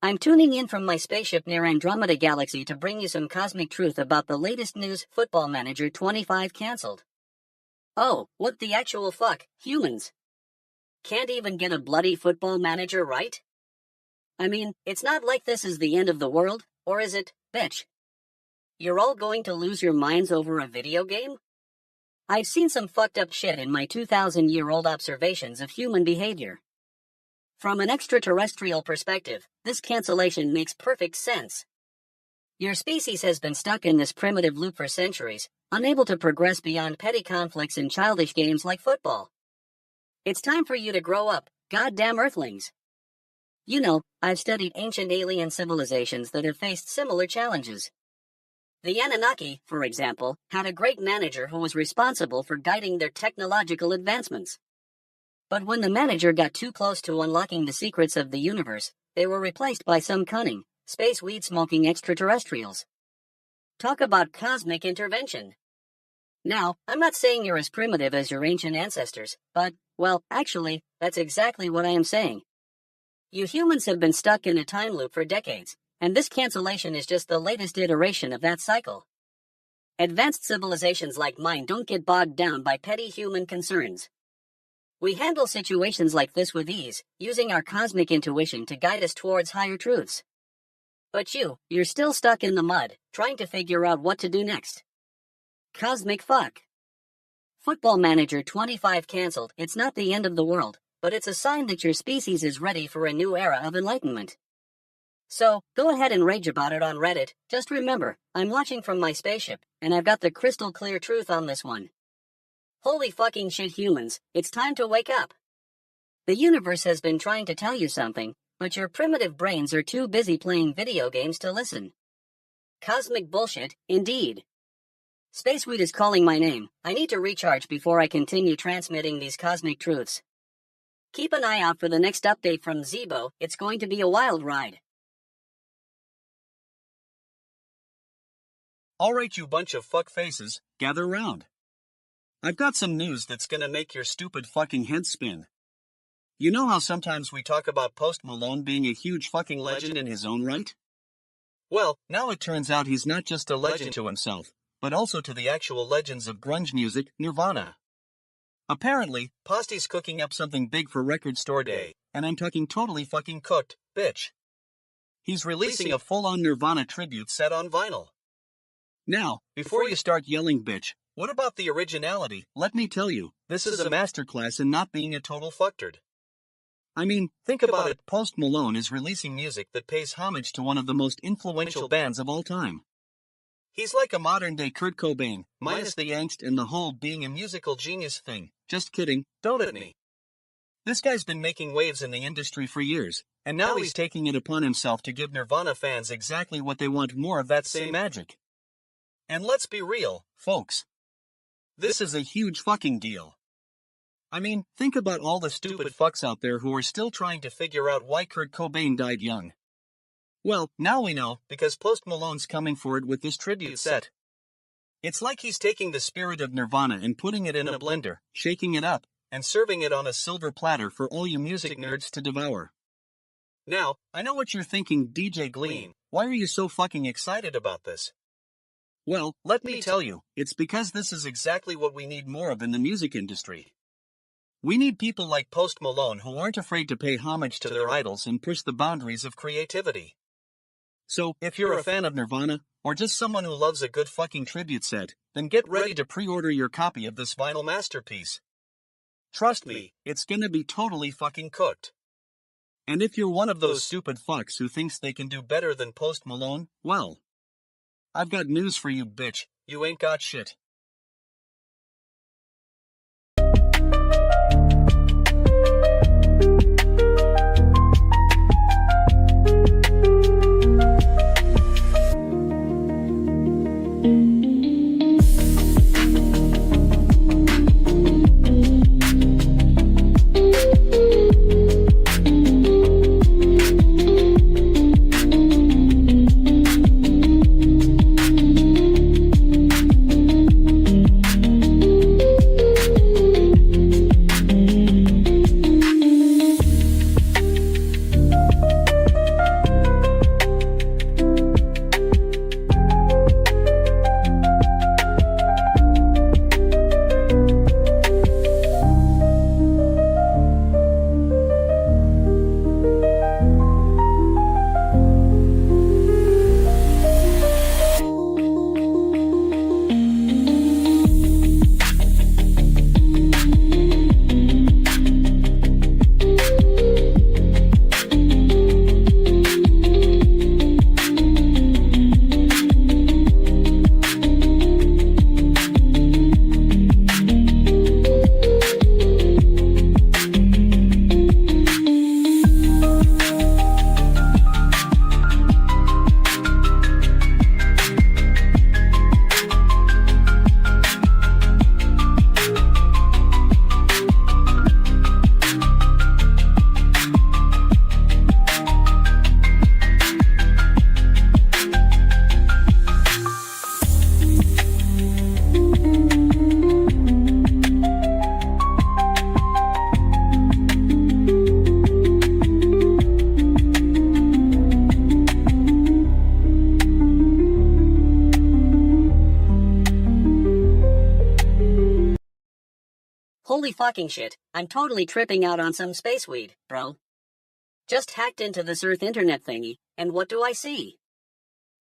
I'm tuning in from my spaceship near Andromeda Galaxy to bring you some cosmic truth about the latest news. Football Manager 25 cancelled. Oh, what the actual fuck, humans? Can't even get a bloody Football Manager right? I mean, it's not like this is the end of the world, or is it, bitch? You're all going to lose your minds over a video game? I've seen some fucked up shit in my 2,000-year-old observations of human behavior. From an extraterrestrial perspective, this cancellation makes perfect sense. Your species has been stuck in this primitive loop for centuries, unable to progress beyond petty conflicts and childish games like football. It's time for you to grow up, goddamn Earthlings. You know, I've studied ancient alien civilizations that have faced similar challenges. The Anunnaki, for example, had a great manager who was responsible for guiding their technological advancements. But when the manager got too close to unlocking the secrets of the universe, they were replaced by some cunning, space weed-smoking extraterrestrials. Talk about cosmic intervention. Now, I'm not saying you're as primitive as your ancient ancestors, but, well, actually, that's exactly what I am saying. You humans have been stuck in a time loop for decades, and this cancellation is just the latest iteration of that cycle. Advanced civilizations like mine don't get bogged down by petty human concerns. We handle situations like this with ease, using our cosmic intuition to guide us towards higher truths. But you're still stuck in the mud, trying to figure out what to do next. Cosmic fuck. Football Manager 25 canceled. It's not the end of the world, but it's a sign that your species is ready for a new era of enlightenment. So, go ahead and rage about it on Reddit. Just remember, I'm watching from my spaceship, and I've got the crystal clear truth on this one. Holy fucking shit, humans, it's time to wake up. The universe has been trying to tell you something, but your primitive brains are too busy playing video games to listen. Cosmic bullshit, indeed. Spaceweed is calling my name. I need to recharge before I continue transmitting these cosmic truths. Keep an eye out for the next update from Zeebo. It's going to be a wild ride. Alright, you bunch of fuck faces, gather round. I've got some news that's gonna make your stupid fucking head spin. You know how sometimes we talk about Post Malone being a huge fucking legend in his own right? Well, now it turns out he's not just a legend to himself, but also to the actual legends of grunge music, Nirvana. Apparently, Posty's cooking up something big for Record Store Day, and I'm talking totally fucking cooked, bitch. He's releasing a full-on Nirvana tribute set on vinyl. Now, before you start yelling bitch, what about the originality? Let me tell you, this is a masterclass in not being a total fucktard. I mean, think about it, Post Malone is releasing music that pays homage to one of the most influential bands of all time. He's like a modern-day Kurt Cobain, minus the angst and the whole being a musical genius thing. Just kidding, don't at me. This guy's been making waves in the industry for years, and now he's taking it upon himself to give Nirvana fans exactly what they want, more of that same magic. And let's be real, folks. This is a huge fucking deal. I mean, think about all the stupid fucks out there who are still trying to figure out why Kurt Cobain died young. Well, now we know, because Post Malone's coming for it with this tribute set. It's like he's taking the spirit of Nirvana and putting it in a blender, shaking it up, and serving it on a silver platter for all you music nerds to devour. Now, I know what you're thinking, DJ Gleam, why are you so fucking excited about this? Well, let me tell you, it's because this is exactly what we need more of in the music industry. We need people like Post Malone who aren't afraid to pay homage to their idols and push the boundaries of creativity. So, if you're a fan of Nirvana, or just someone who loves a good fucking tribute set, then get ready to pre-order your copy of this vinyl masterpiece. Trust me, it's gonna be totally fucking cooked. And if you're one of those stupid fucks who thinks they can do better than Post Malone, well, I've got news for you, bitch. You ain't got shit. Holy fucking shit, I'm totally tripping out on some space weed, bro. Just hacked into this Earth internet thingy, and what do I see?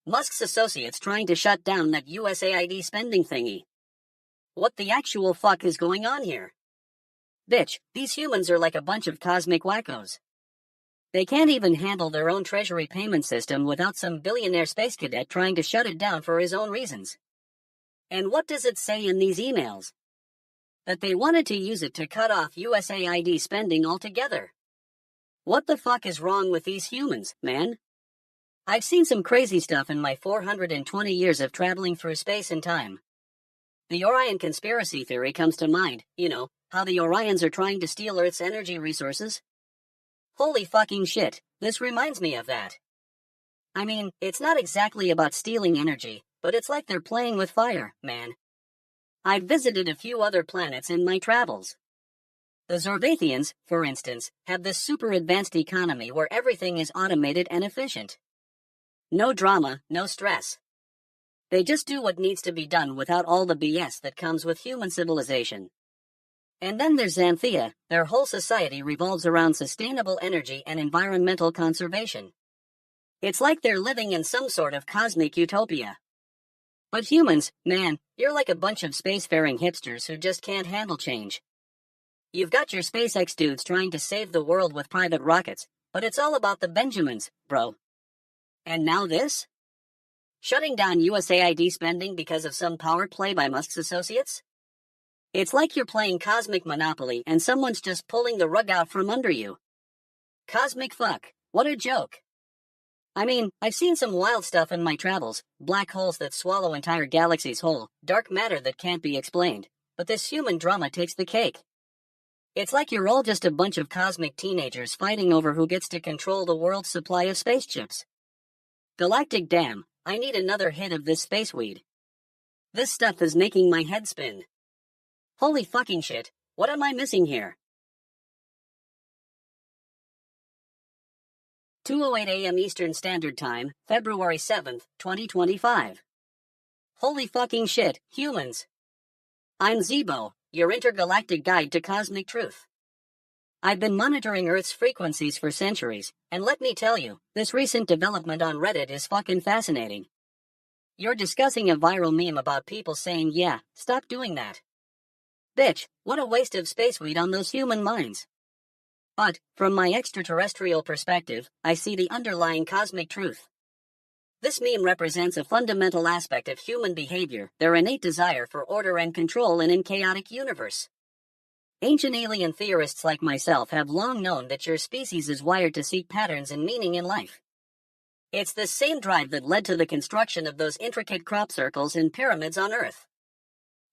Musk's associates trying to shut down that USAID spending thingy. What the actual fuck is going on here? Bitch, these humans are like a bunch of cosmic wackos. They can't even handle their own treasury payment system without some billionaire space cadet trying to shut it down for his own reasons. And what does it say in these emails? That they wanted to use it to cut off USAID spending altogether. What the fuck is wrong with these humans, man? I've seen some crazy stuff in my 420 years of traveling through space and time. The Orion conspiracy theory comes to mind, you know, how the Orions are trying to steal Earth's energy resources. Holy fucking shit, this reminds me of that. I mean, it's not exactly about stealing energy, but it's like they're playing with fire, man. I've visited a few other planets in my travels. The Zorvathians, for instance, have this super advanced economy where everything is automated and efficient. No drama, no stress. They just do what needs to be done without all the BS that comes with human civilization. And then there's Xanthea, their whole society revolves around sustainable energy and environmental conservation. It's like they're living in some sort of cosmic utopia. But humans, man, you're like a bunch of spacefaring hipsters who just can't handle change. You've got your SpaceX dudes trying to save the world with private rockets, but it's all about the Benjamins, bro. And now this? Shutting down USAID spending because of some power play by Musk's associates? It's like you're playing Cosmic Monopoly and someone's just pulling the rug out from under you. Cosmic fuck, what a joke. I mean, I've seen some wild stuff in my travels, black holes that swallow entire galaxies whole, dark matter that can't be explained, but this human drama takes the cake. It's like you're all just a bunch of cosmic teenagers fighting over who gets to control the world's supply of space chips. Galactic damn, I need another hit of this space weed. This stuff is making my head spin. Holy fucking shit, what am I missing here? 2:08 a.m. Eastern Standard Time, February 7th, 2025. Holy fucking shit, humans. I'm Zeebo, your intergalactic guide to cosmic truth. I've been monitoring Earth's frequencies for centuries, and let me tell you, this recent development on Reddit is fucking fascinating. You're discussing a viral meme about people saying, yeah, stop doing that. Bitch, what a waste of space weed on those human minds. But, from my extraterrestrial perspective, I see the underlying cosmic truth. This meme represents a fundamental aspect of human behavior, their innate desire for order and control in a chaotic universe. Ancient alien theorists like myself have long known that your species is wired to seek patterns and meaning in life. It's this same drive that led to the construction of those intricate crop circles and pyramids on Earth.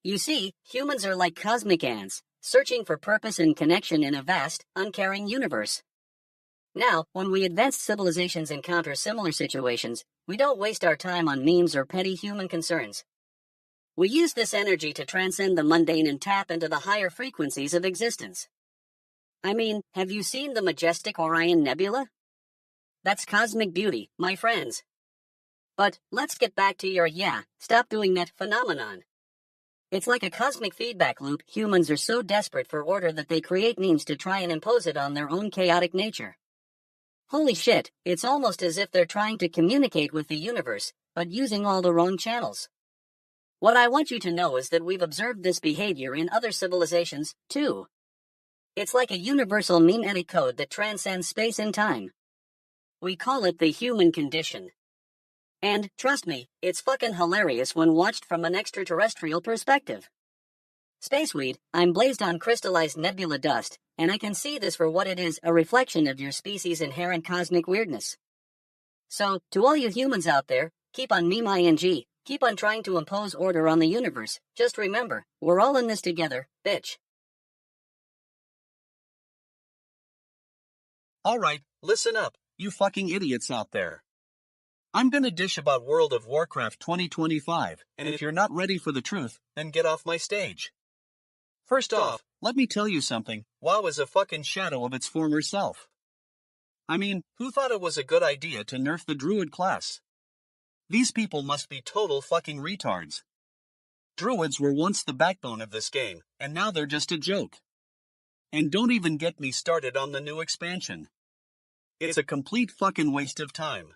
You see, humans are like cosmic ants, searching for purpose and connection in a vast, uncaring universe. Now, when we advanced civilizations encounter similar situations, we don't waste our time on memes or petty human concerns. We use this energy to transcend the mundane and tap into the higher frequencies of existence. I mean, have you seen the majestic Orion Nebula? That's cosmic beauty, my friends. But, let's get back to your stop doing that phenomenon. It's like a cosmic feedback loop. Humans are so desperate for order that they create memes to try and impose it on their own chaotic nature. Holy shit, it's almost as if they're trying to communicate with the universe, but using all the wrong channels. What I want you to know is that we've observed this behavior in other civilizations, too. It's like a universal memetic code that transcends space and time. We call it the human condition. And, trust me, it's fucking hilarious when watched from an extraterrestrial perspective. Spaceweed, I'm blazed on crystallized nebula dust, and I can see this for what it is, a reflection of your species' inherent cosmic weirdness. So, to all you humans out there, keep on meme-ing, keep on trying to impose order on the universe, just remember, we're all in this together, bitch. Alright, listen up, you fucking idiots out there. I'm gonna dish about World of Warcraft 2025, and if you're not ready for the truth, then get off my stage. First off, let me tell you something, WoW is a fucking shadow of its former self. I mean, who thought it was a good idea to nerf the druid class? These people must be total fucking retards. Druids were once the backbone of this game, and now they're just a joke. And don't even get me started on the new expansion. It's a complete fucking waste of time.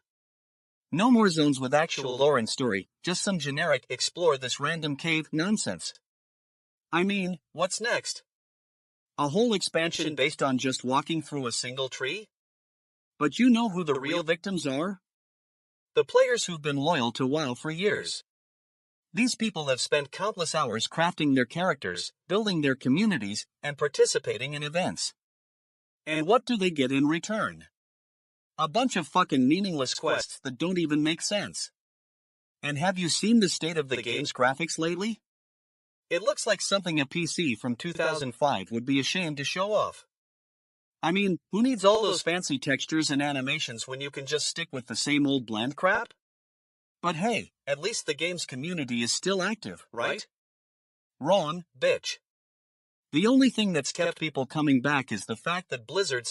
No more zones with actual lore and story, just some generic explore this random cave nonsense. I mean, what's next? A whole expansion based on just walking through a single tree? But you know who the real victims are? The players who've been loyal to WoW for years. These people have spent countless hours crafting their characters, building their communities, and participating in events. And what do they get in return? A bunch of fucking meaningless quests that don't even make sense. And have you seen the state of the game's graphics lately? It looks like something a PC from 2005 would be ashamed to show off. I mean, who needs all those fancy textures and animations when you can just stick with the same old bland crap? But hey, at least the game's community is still active, right? Wrong, bitch. The only thing that's kept people coming back is the fact that Blizzard